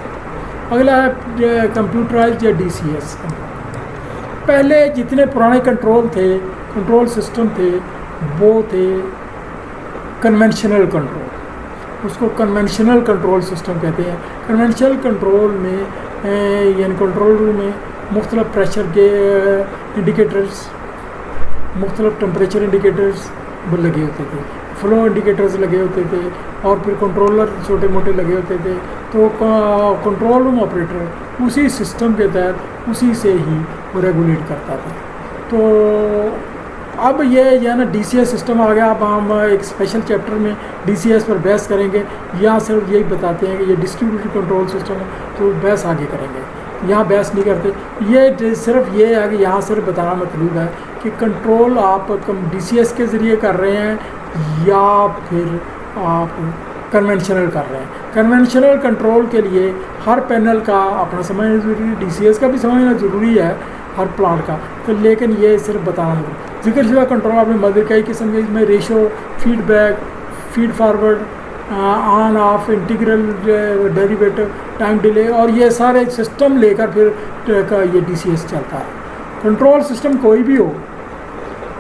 अगला है कंप्यूटराइज्ड या DCS। पहले जितने पुराने कंट्रोल सिस्टम थे वो थे कन्वेंशनल कंट्रोल, उसको कन्वेंशनल कंट्रोल सिस्टम कहते हैं। कन्वेंशनल कंट्रोल में यानी कंट्रोल रूम में मुख्तलिफ प्रेशर के इंडिकेटर्स, मुख्तलिफ टेम्परेचर इंडिकेटर्स लगे होते थे, फ्लो इंडिकेटर्स लगे होते थे और फिर कंट्रोलर छोटे मोटे लगे होते थे। तो कंट्रोल रूम ऑपरेटर उसी सिस्टम के तहत उसी से ही वो रेगुलेट करता था। तो अब ये जो है ना DCS सिस्टम आ गया। अब हम एक स्पेशल चैप्टर में DCS पर बहस करेंगे, या सिर्फ यही बताते हैं कि ये डिस्ट्रीब्यूटेड कंट्रोल सिस्टम है, तो बहस आगे करेंगे। यहाँ बहस नहीं करते। ये सिर्फ ये है कि यहाँ सिर्फ बताना मतलब है कि कंट्रोल आप DCS के ज़रिए कर रहे हैं या फिर आप कन्वेंशनल कर रहे हैं। कन्वेंशनल कंट्रोल के लिए हर पैनल का अपना समझना ज़रूरी है, DCS का भी समझना ज़रूरी है हर प्लांट का। तो लेकिन ये सिर्फ बताना जिक्रशुदा कंट्रोल आपने मदर कई किस्म के, इसमें ratio, feedback, feed forward, on off, integral, derivative, time delay, और ये सारे सिस्टम लेकर फिर का ये DCS चलता है। कंट्रोल सिस्टम कोई भी हो,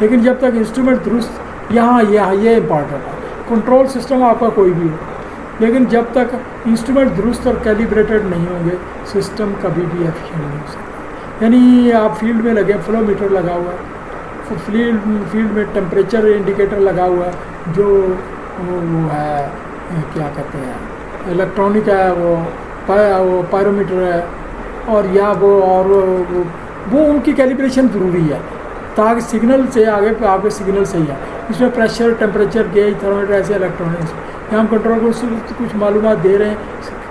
लेकिन जब तक इंस्ट्रूमेंट दुरुस्त, यहाँ ये इम्पॉर्टेंट है, कंट्रोल सिस्टम आपका कोई भी हो, लेकिन जब तक इंस्ट्रूमेंट दुरुस्त और कैलिब्रेटेड नहीं होंगे सिस्टम कभी भी एफिशिएंट नहीं हो सकता। यानी आप फील्ड में लगे, फ्लो मीटर लगा हुआ है, फील्ड में टेम्परेचर इंडिकेटर लगा हुआ है, जो वो है क्या कहते हैं इलेक्ट्रॉनिक है, वो पायरोमीटर है, और या वो उनकी कैलिब्रेशन ज़रूरी है ताकि सिग्नल से आगे पे आपके सिग्नल सही है। इसमें प्रेशर, टेम्परेचर, गेज, थर्मामीटर ऐसे इलेक्ट्रॉनिक्स, यहाँ हम कंट्रोल को कुछ मालूमात दे रहे हैं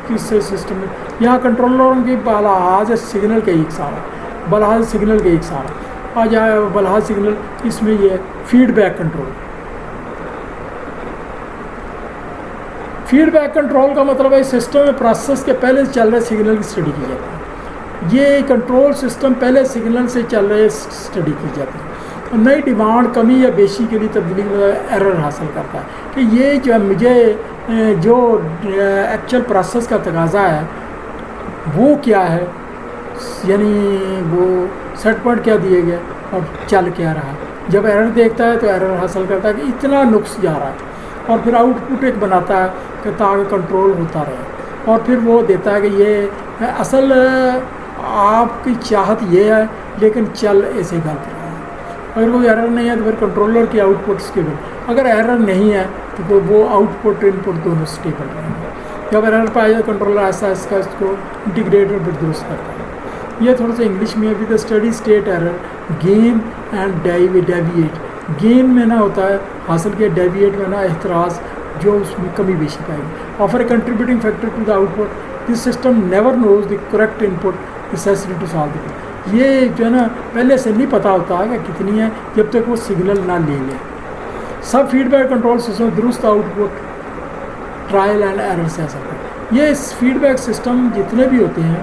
किस सिस्टम में। यहाँ कंट्रोलरों की बलहाज सिग्नल के एक सारा, बलहाज सिग्नल के एक सारा आ जाए, बलहाज सिग्नल, इसमें ये फीडबैक कंट्रोल। फीडबैक कंट्रोल का मतलब है सिस्टम में प्रोसेस के पहले चल रहे सिग्नल की स्टडी की जाती है। ये कंट्रोल सिस्टम पहले सिग्नल से चल रहे स्टडी की जाती है। नई डिमांड, कमी या बेशी के लिए तब्दीली में एरर हासिल करता है कि ये जो मुझे जो एक्चुअल प्रोसेस का तकाजा है वो क्या है, यानी वो सेट पॉइंट क्या दिए गए और चल क्या रहा है। जब एरर देखता है तो एरर हासिल करता है कि इतना नुक्स जा रहा है, और फिर आउटपुट एक बनाता है कि ताकि कंट्रोल होता रहे, और फिर वो देता है कि ये असल आपकी चाहत ये है लेकिन चल ऐसे गलत रहा है। अगर कोई एरर नहीं है तो फिर कंट्रोलर की आउटपुट स्टेबल, अगर एरर नहीं है तो वो आउटपुट इनपुट दोनों स्टेबल रहेंगे। जब एरर पाया जाए कंट्रोलर ऐसा इसका इसको इंटीग्रेटर भी दुरुस्त करता है। ये थोड़ा सा इंग्लिश में भी, the steady state error gain and deviate. Gain में ना होता है हासिल किया, डेविएट में ना एतराज़ जो उसमें कमी बेशी पाएगी। Offer a contributing factor to the output, this system never knows the correct input necessary to solve the. ये जो है ना पहले से नहीं पता होता है कि कितनी है जब तक वो सिग्नल ना ले ले। सब फीडबैक कंट्रोल सिस्टम दुरुस्त आउटपुट ट्रायल एंड एरर से ऐसा करते। ये फीडबैक सिस्टम जितने भी होते हैं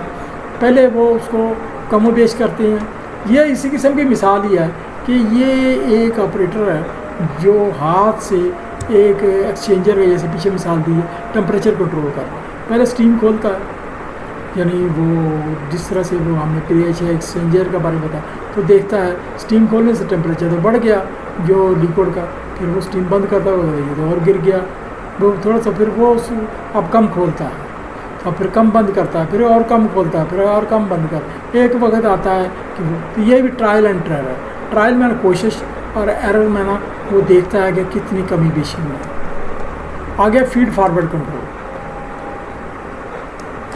पहले वो उसको कमोबेश करते हैं। ये इसी किस्म की मिसाल ही है कि ये एक ऑपरेटर है जो हाथ से एक एक्सचेंजर है, जैसे पीछे मिसाल दी है, टेम्परेचर कंट्रोल कर रहा है। पहले स्टीम खोलता है, यानी वो जिस तरह से वो हमने पीएच एक्सचेंजर का बारे में बताया, तो देखता है स्टीम खोलने से टेम्परेचर तो बढ़ गया जो लिक्विड का, फिर वो स्टीम बंद करता है ये तो और गिर गया, वो थोड़ा सा, फिर वो अब कम खोलता है, अब फिर कम बंद करता है, फिर और कम खोलता है, फिर और कम बंद करता है। एक वक्त आता है कि तो ये भी ट्रायल एंड एरर है। ट्रायल में कोशिश और एरर में ना वो देखता है कि कितनी कमी बेशी में है। आगे फीड फॉरवर्ड कंट्रोल,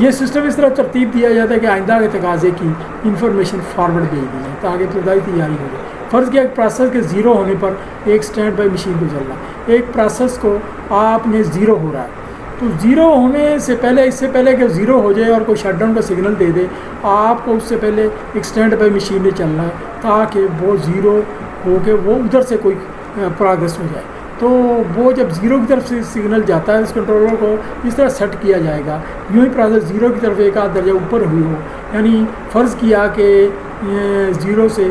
ये सिस्टम इस तरह तरतीब दिया जाता है कि आइंदा के तकाजे की इंफॉर्मेशन फॉरवर्ड भेज दी जाए ताकि इब्तदाई तैयारी हो जाए। फ़र्ज़ किया प्रोसेस के ज़ीरो होने पर एक स्टैंड बाई मशीन को चलना, एक प्रोसेस को आपने ज़ीरो हो रहा है तो ज़ीरो होने से पहले, इससे पहले कि ज़ीरो हो जाए और कोई शटडाउन का सिग्नल दे दे, आपको उससे पहले एक स्टैंड बाई मशीन में चलना है ताकि वो ज़ीरो हो के वो उधर से कोई प्रोग्रेस हो जाए। तो वो जब ज़ीरो की तरफ से सिग्नल जाता है, इस कंट्रोलर को इस तरह सेट किया जाएगा यूँ ही प्रोसेस ज़ीरो की तरफ एक आध दर्जा ऊपर हुई हो, यानी फ़र्ज़ किया कि ज़ीरो से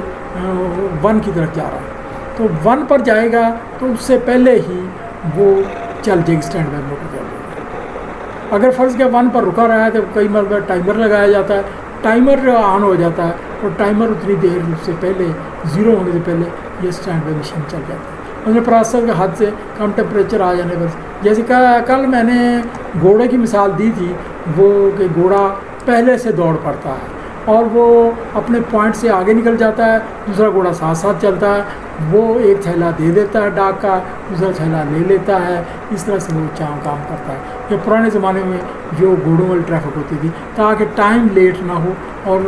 1 की तरफ जा रहा है तो 1 पर जाएगा तो उससे पहले ही वो चल जाएगी, स्टैंड बाई मोटर चल जाएगी। अगर फ़र्ज़ किया 1 पर रुका रहा है तो कई मरतबा टाइमर लगाया जाता है, टाइमर ऑन हो जाता है और टाइमर उतनी देर से पहले, ज़ीरो होने से पहले ये स्टैंड बाई मशीन चल जाती है। उसमें प्रोसेसर के हद से कम टेम्परेचर आ जाने पर, जैसे कल मैंने घोड़े की मिसाल दी थी, वो कि घोड़ा पहले से दौड़ पड़ता है और वो अपने पॉइंट से आगे निकल जाता है, दूसरा घोड़ा साथ साथ चलता है, वो एक थैला दे देता है डाक का, दूसरा थैला ले लेता है, इस तरह से वो काम करता है। ये पुराने ज़माने में जो घोड़ों वाली ट्रैफिक होती थी ताकि टाइम लेट ना हो और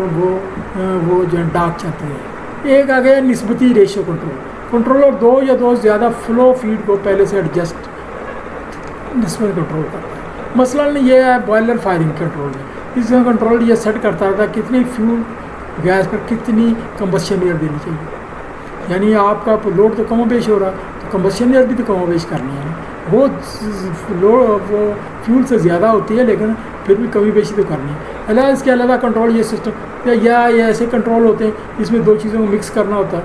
वो जो डाक चलते हैं। एक आ गया निस्बती रेशियो कंट्रोल, कंट्रोलर दो या दो ज़्यादा फ्लो फीड को पहले से एडजस्ट निस्बत कंट्रोल करता है। मसलन ये है बॉयलर फायरिंग कंट्रोल में, इसमें कंट्रोल ये सेट करता रहता है कितनी फ्यूल गैस पर कितनी कंबस्शन एयर देनी चाहिए। यानी आपका लोड तो कम बेश हो रहा है तो कंबस्शन एयर भी तो कम बेश करनी है, वो लोड वो फ्यूल से ज़्यादा होती है लेकिन फिर भी कमी बेशी तो करनी है। अलावा इसके अलावा कंट्रोल ये सिस्टम या ये ऐसे कंट्रोल होते हैं जिसमें दो चीज़ों को मिक्स करना होता है,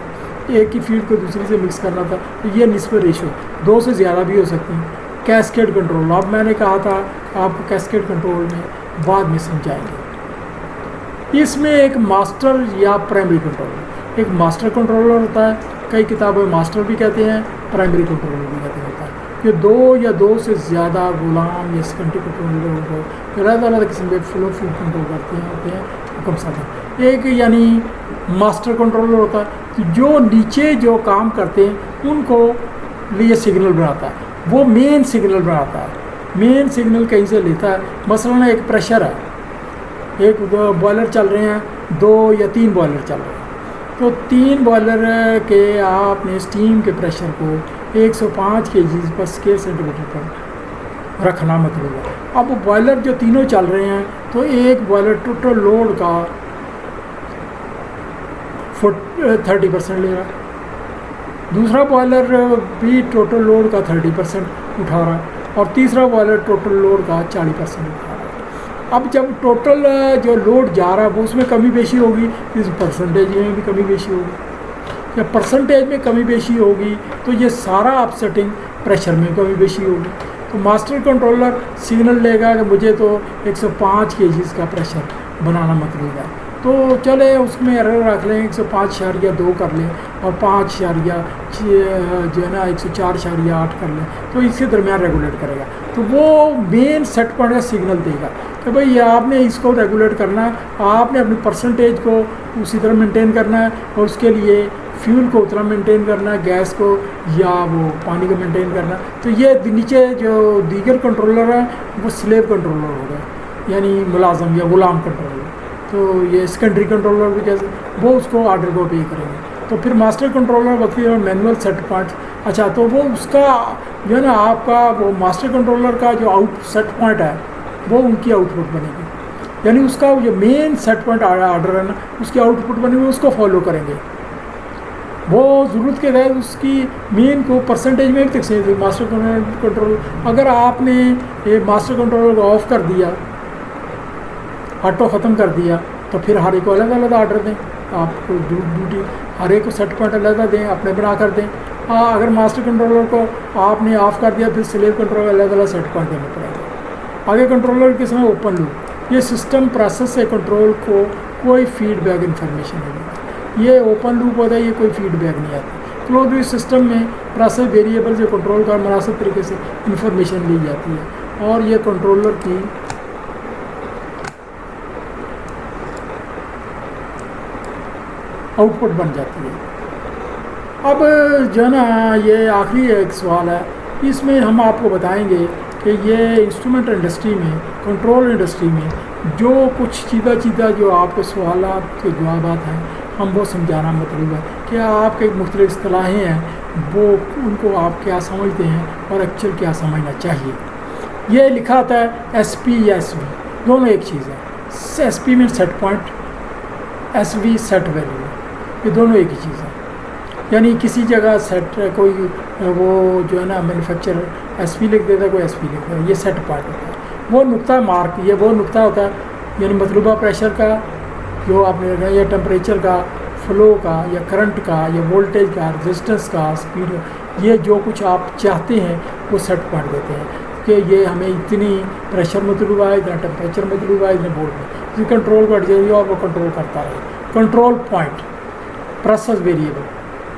एक की फील्ड को दूसरी से मिक्स करना था, तो ये निस्बत रेशो 2 से ज़्यादा भी हो सकती हैं। कैस्केड कंट्रोल, अब मैंने कहा था आपको कैस्केड कंट्रोल में बाद में समझाएंगे। इसमें एक मास्टर या प्राइमरी कंट्रोलर, एक मास्टर कंट्रोलर होता है, कई किताबों में मास्टर भी कहते हैं, प्राइमरी कंट्रोलर भी कहते होता है। ये 2 या 2 से ज़्यादा गुलाम या सेकेंडरी कंट्रोलर को अलग अलग किस्म के फ्लो फीड कंट्रोल करते हैं होते हैं हुक्म साथ। एक यानी मास्टर कंट्रोलर होता है जो नीचे जो काम करते हैं उनको लिए सिग्नल बनाता है, वो मेन सिग्नल बनाता है। मेन सिग्नल कहीं से लेता है, मसलन एक प्रेशर है, एक बॉयलर चल रहे हैं, 2 या 3 बॉयलर चल रहे हैं, तो 3 बॉयलर के आपने स्टीम के प्रेशर को 105 kg पर स्क्वायर सेंटीमीटर पर रखना मतलब है। अब बॉयलर जो तीनों चल रहे हैं तो एक बॉयलर टोटल लोड का 30% ले रहा है, दूसरा बॉयलर भी टोटल लोड का 30% उठा रहा है और तीसरा बॉयलर टोटल लोड का 40% उठा रहा है। अब जब टोटल जो लोड जा रहा है वो उसमें कमी बेशी होगी, इस परसेंटेज में भी कमी बेशी होगी। जब परसेंटेज में कमी बेशी होगी तो ये सारा अपसेटिंग प्रेशर में कमी बेशी होगी। तो मास्टर कंट्रोलर सिग्नल लेगा कि मुझे तो 105 kg का प्रेशर बनाना मतलब है, तो चले उसमें एरर रख लें 105.2 कर लें और 5 जो है ना 104.8 कर लें, तो इसके दरमियान रेगुलेट करेगा। तो वो मेन सेट पॉइंट का सिग्नल देगा कि भाई आपने इसको रेगुलेट करना है, आपने अपनी परसेंटेज को उसी तरह मेंटेन करना है और उसके लिए फ्यूल को उतना मेंटेन करना है, गैस को या वो पानी को मेंटेन करना है। तो ये नीचे जो दीगर कंट्रोलर हैं वो स्लेव कंट्रोलर हो गए, यानी मुलाजम या गुलाम कंट्रोलर। तो ये सेकेंडरी कंट्रोलर भी जैसे वो उसको आर्डर को पे करेंगे। तो फिर मास्टर कंट्रोलर वक्ती और मैनुअल सेट पॉइंट, अच्छा तो वो उसका जो है ना आपका वो मास्टर कंट्रोलर का जो आउट सेट पॉइंट है वो उनकी आउटपुट बनेगी, यानी उसका जो मेन सेट पॉइंट आर्डर है ना उसकी आउटपुट बनेगी, उसको फॉलो करेंगे। वो ज़रूरत के तहत उसकी मेन को परसेंटेज में भी तकसीम थी। मास्टर कंट्रोल अगर आपने ये मास्टर कंट्रोलर को ऑफ़ कर दिया, ऑटो ख़त्म कर दिया, तो फिर हर एक को अलग अलग आर्डर दें, आपको ड्यूटी हर एक को सेट पॉइंट अलग दें, अपने बना कर दें। अगर मास्टर कंट्रोलर को आपने ऑफ़ कर दिया फिर स्लेव कंट्रोलर अलग अलग सेट पॉइंट देने पड़ेंगे। आगे कंट्रोलर के समय ओपन लूप, ये सिस्टम प्रोसेस से कंट्रोल को कोई फीडबैक इन्फॉर्मेशन नहीं देता। ये ओपन लूप होता है, ये कोई फीडबैक नहीं आता। क्लोज लूप सिस्टम में प्रोसेस वेरिएबल से कंट्रोल का मुनासिब तरीके से इन्फॉर्मेशन ली जाती है और ये कंट्रोलर की आउटपुट बन जाती है। अब जो है ना ये आखिरी एक सवाल है, इसमें हम आपको बताएंगे कि ये इंस्ट्रूमेंट इंडस्ट्री में, कंट्रोल इंडस्ट्री में जो कुछ चीज़ा जो आपके सवालात के जवाब हैं हम वो समझाना मतलब है कि आपके मुख्तलिफ इस्तिलाहें हैं वो उनको आप क्या समझते हैं और एक्चुअल क्या समझना चाहिए। ये लिखा आता है SP या SV, दोनों एक चीज़ है। SP में set point, SV set value, ये दोनों एक ही चीज़ है। यानी किसी जगह सेट कोई वो जो है ना मैन्युफैक्चरर SP लिख देता है, कोई SP लिख देता है, ये सेट पॉइंट होता है। वो नुक्ता मार्क, ये वो नुक्ता होता है यानी मतलूबा प्रेशर का जो आपने रखा है, या टेम्परेचर का, फ्लो का, या करंट का, या वोल्टेज का, रेजिस्टेंस का, स्पीड, ये जो कुछ आप चाहते हैं वो सेट पॉइंट देते हैं कि ये हमें इतनी प्रेशर मतलूबा है, इतना टेम्परेचर मतलूबा है, इतने वोल्ट है। इस कंट्रोल को एडजस्ट और वो कंट्रोल करता रहे। कंट्रोल पॉइंट, प्रोसेस वेरिएबल,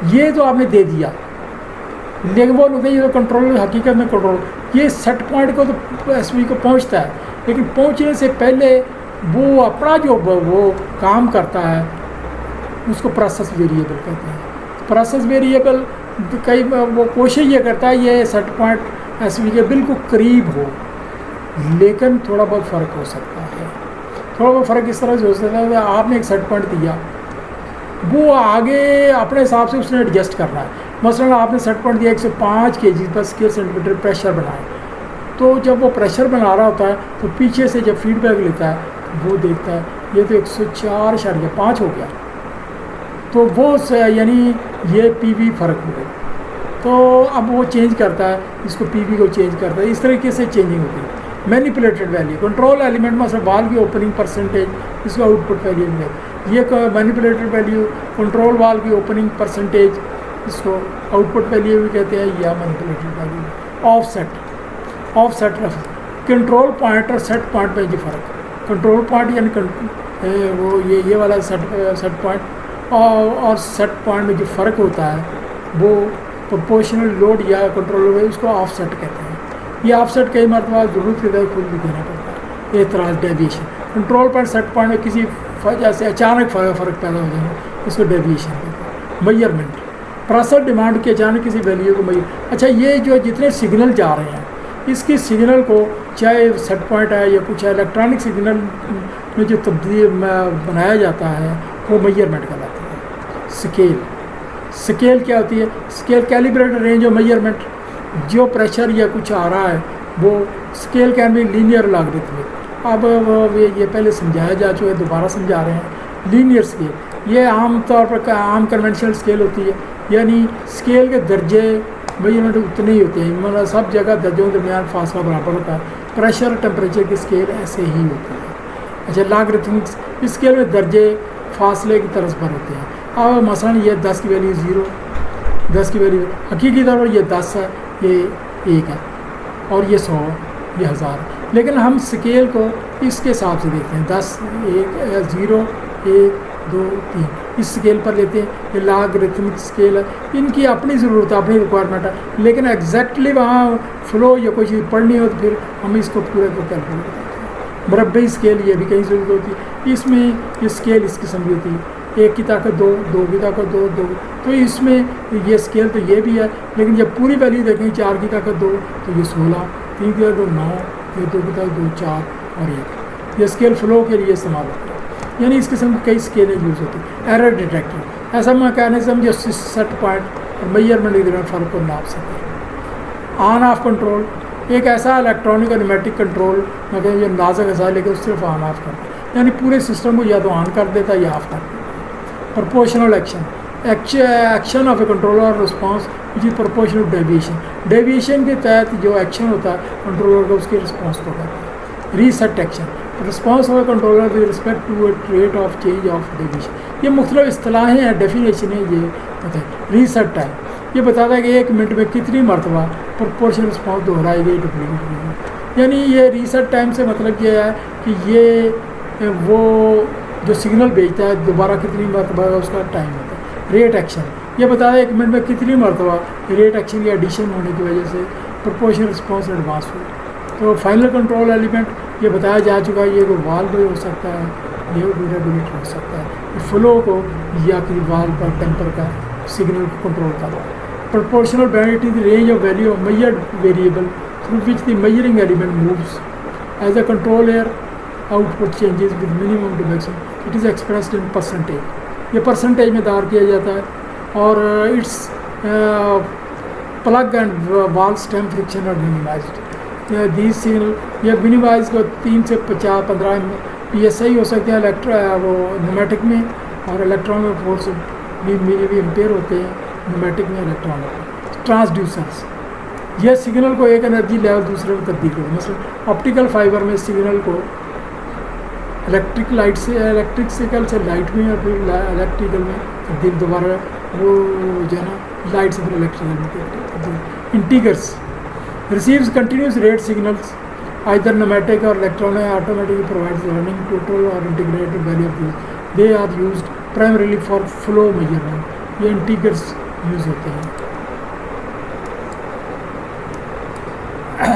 ये तो आपने दे दिया, लेकिन वो नहीं, ये तो कंट्रोल हकीकत में कंट्रोल, ये सेट पॉइंट को तो SV को पहुंचता है, लेकिन पहुंचने से पहले वो अपना जो वो काम करता है उसको प्रोसेस वेरिएबल कहते हैं। प्रोसेस वेरिएबल कई वो कोशिश ये करता है ये सेट पॉइंट SV के बिल्कुल करीब हो, लेकिन थोड़ा बहुत फ़र्क हो सकता है। थोड़ा बहुत फ़र्क इस तरह से हो सकता है कि आपने एक सेट पॉइंट दिया, वो आगे अपने हिसाब से उसने एडजस्ट करना है। मसलन आपने सेट पॉइंट दिया 105 kg पर स्क्वायर सेंटीमीटर प्रेशर बनाए, तो जब वो प्रेशर बना रहा होता है तो पीछे से जब फीडबैक लेता है वो देखता है। ये तो 104.5 हो गया, तो वो यानी ये पीवी फ़र्क हो गया। तो अब वो चेंज करता है, इसको पीवी को चेंज करता है। इस तरीके से चेंजिंग होती है। मैनिपुलेटेड वैल्यू कंट्रोल एलिमेंट में वाल की ओपनिंग परसेंटेज, इसको आउटपुट वैल्यू मिलेगा। ये मैनिपुलेटेड वैल्यू कंट्रोल वाल की ओपनिंग परसेंटेज, इसको आउटपुट वैल्यू भी कहते हैं, या manipulated value. Offset control point और सेट पॉइंट में जो फ़र्क, कंट्रोल पॉइंट यानी वो ये वाला सेट पॉइंट और सेट पॉइंट में जो फ़र्क होता है वो प्रोपोर्शनल लोड या कंट्रोल है, उसको ऑफसेट कहते हैं। ये ऑफसेट कई मरतबा ज़रूरत के तहत खुद भी देना पड़ता है। एतराज़ deviation, control point set point में किसी वजह से अचानक फ़र्क पैदा हो जाए, इसको डेविएशन कहते हैं। मेजरमेंट, प्रोसेस डिमांड के अचानक किसी वैल्यू को मेजर। अच्छा, ये जो जितने सिग्नल जा रहे हैं, इसकी सिग्नल को चाहे सेट पॉइंट है या कुछ इलेक्ट्रॉनिक सिग्नल में जो तब्दील बनाया जाता है वो मेजरमेंट कहलाती है। स्केल क्या होती है? Scale calibrated range of measurement. जो प्रेशर या कुछ आ रहा है वो scale can be linear logarithmic. अब ये पहले समझाया जा चुका है, दोबारा समझा रहे हैं। लीनियर स्केल ये आम तौर पर आम कन्वेंशनल स्केल होती है, यानी स्केल के दर्जे मेजरमेंट उतने ही होते हैं, मतलब सब जगह दर्जों के दरमियान फासला बराबर होता है। प्रेशर और टेम्परेचर की स्केल ऐसे ही होती है। अच्छा, लॉगरिथमिक स्केल में दर्जे फासले की तरफ पर होते हैं। अब मसलन ये 10 की वैल्यू 0, 10 की वैल्यू हकीकी तौर पर ये 10 है, ये 1 है, और ये 100, ये 1000। लेकिन हम स्केल को इसके हिसाब से देखते हैं, 10, 1, 0, 1, 2, 3 इस स्केल पर लेते हैं। ये लॉगरिथमिक स्केल है, इनकी अपनी ज़रूरत है, अपनी रिक्वायरमेंट है, लेकिन एग्जैक्टली वहाँ फ्लो या कोई चीज़ पढ़नी हो तो फिर हम इसको पूरे को कैलकुलेट करते हैं। मुरब्बी स्केल ये भी कहीं ज़रूरत होती है। इसमें ये स्केल इस किस्म की होती है, 1 की ताकत 2, 2 की ताकत 2, 2। तो इसमें ये स्केल तो ये भी है, लेकिन जब पूरी वैल्यू देखें 4 की ताकत 2 तो ये 16, 3 की ताकत 2 9, ये 2 की ताकत 2 4 और 1। ये स्केल फ्लो के लिए इस्तेमाल होता है, यानी इस किस्म की कई स्केलें यूज़ होती हैं। एरर डिटेक्टर ऐसा मैकेनिज्म जो सेट पॉइंट और मेजरमेंट के दरमियान फ़र्क को नाप सके। ऑन ऑफ कंट्रोल एक ऐसा इलेक्ट्रॉनिक और न्यूमेटिक कंट्रोल मतलब जो नाजुक है, लेकिन उस सिर्फ ऑन ऑफ करता है, यानी पूरे सिस्टम को या तो ऑन कर देता है या ऑफ कर देता है। Proportional action of a controller response which is proportional deviation के तहत जो एक्शन होता है कंट्रोलर का, उसकी रिस्पॉन्स को कहते हैं। Reset action, response of a controller with respect to a rate of change of deviation. ये मुख्तलिफ इस्तिलाहें हैं, डेफिनेशन है, ये पता है। रीसेट टाइम ये बताता है कि 1 मिनट में कितनी मरतबा प्रोपोर्शनल रिस्पॉन्स दोहराई गई, डुप्लीकेट हुई। यानी ये रीसेट टाइम से मतलब ये है कि ये वो जो सिग्नल भेजता है दोबारा कितनी मरतबा उसका टाइम होता है। रेट एक्शन ये बताता है 1 मिनट में कितनी मरतबा रेट एक्शन की एडिशन होने की वजह से प्रोपोर्शनल रिस्पॉन्स एडवांस हुई। तो फाइनल कंट्रोल एलिमेंट ये बताया जा चुका है, ये कोई वाल्व भी हो सकता है, ये रेगुलेटर हो सकता है, फ्लो को या कि वाल्व पर टेम्पर का सिग्नल को कंट्रोल कर रहा है। Proportional band is the range of value of measured variable through which the measuring element moves as a control air output changes with minimum to maximum. It is expressed in percentage, ये percentage में दार किया जाता है, और its plug and valve stem friction और minimised. These signal ये minimise को 3 से 15 PSI हो सकते हैं वो न्यूमेटिक में, और इलेक्ट्रॉन में 4 से मिली एम्पेयर होते हैं न्यूमेटिक में, इलेक्ट्रॉन में। ट्रांसड्यूसर्स यह सिग्नल को एक एनर्जी लेवल दूसरे में तब्दील करते हैं। मतलब ऑप्टिकल फाइबर में सिग्नल को इलेक्ट्रिकल से लाइट में और फिर इलेक्ट्रिकल में तब्दील दोबारा वो जो है ना लाइट से फिर इलेक्ट्रिकल में। Integers receives continuous rate signals either pneumatic और electron automatically provides running total और integrated value of this. They are used primarily for flow measurement. ये इंटीगर्स यूज़ होते हैं।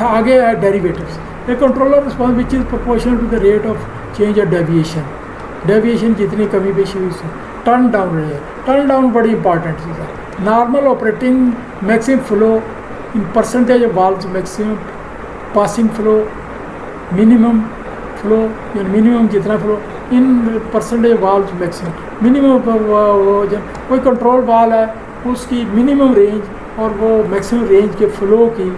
आगे है derivatives. A controller response which is proportional to the rate of change और deviation जितनी कमी पेशी हुई उससे। टर्न डाउन रहे, टर्न डाउन बड़ी इंपॉर्टेंट चीज़ है। Normal operating maximum flow in percentage of valves, maximum passing flow, minimum flow या मिनिमम जितना flow in percentage valves maximum. Minimum वो जब कोई कंट्रोल वाल है उसकी मिनिमम रेंज और वो मैक्सिमम रेंज के फ्लो की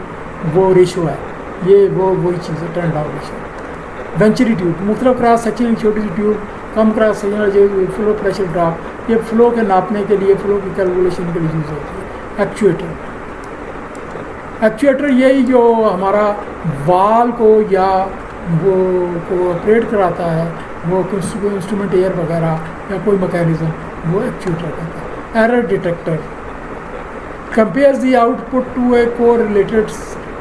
वो रेशो है, ये वो वही चीज़ है turn down ratio. Venturi tube, मुख्तलिफ क्रॉस सेक्शन की छोटी सी ट्यूब, कम क्रॉस सेक्शन जो फ्लो प्रेशर ड्रॉप, ये फ्लो के नापने के लिए, फ्लो की कैलकुलेशन के लिए यूज़ होती है। एक्चुएटर यही जो हमारा वाल को या वो को ऑपरेट कराता है, वो इंस्ट्रूमेंट एयर वगैरह या कोई मैकेनिज्म, वो एक्चुएटर कहता है। Error detector compares the output to a correlated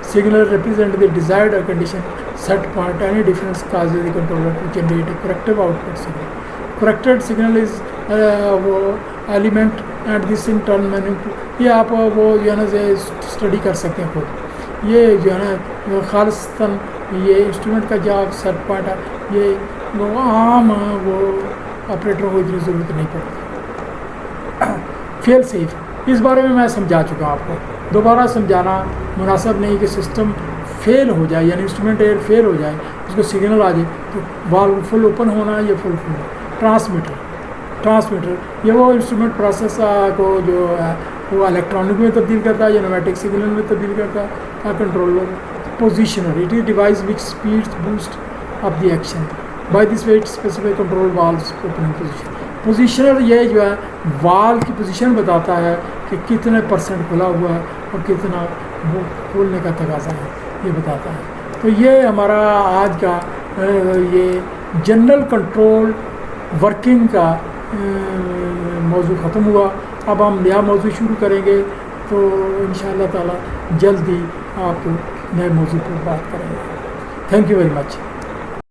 signal represent the desired condition set point. Any difference causes the controller to generate a corrective output signal. Corrected signal is वो element and this in turn manipulate, ये आप वो जो है ना study कर सकते हैं खुद। ये जो है ना खालिस्तन ये इंस्ट्रूमेंट का जो सेट पॉइंट है, ये वो आम वो ऑपरेटर को इतनी ज़रूरत नहीं पड़ती। फेल सेफ, इस बारे में मैं समझा चुका हूँ आपको, दोबारा समझाना मुनासिब नहीं कि सिस्टम फेल हो जाए यानी इंस्ट्रूमेंट एयर फेल हो जाए, उसको सिग्नल आ जाए तो वाल्व फुल ओपन होना है या फुल ट्रांसमीटर ये वो इंस्ट्रूमेंट प्रोसेस को जो है वो इलेक्ट्रॉनिक में तब्दील करता है या न्यूमेटिक सिग्नल में तब्दील करता है। Controller positioner, it is device which speeds boost of the action by this way it specify control valves opening position. Positioner ये जो है वाल्व की पोजीशन बताता है कि कितने % खुला हुआ है और कितना वो खोलने का तकाजा है, ये बताता है। तो ये हमारा आज का ये जनरल कंट्रोल वर्किंग का मौजू ख़त्म हुआ। अब हम नया मौजू शुरू करेंगे, तो इंशाअल्लाह ताला जल्द ही आपको नए मौजू पर बात करेंगे। Thank you very much.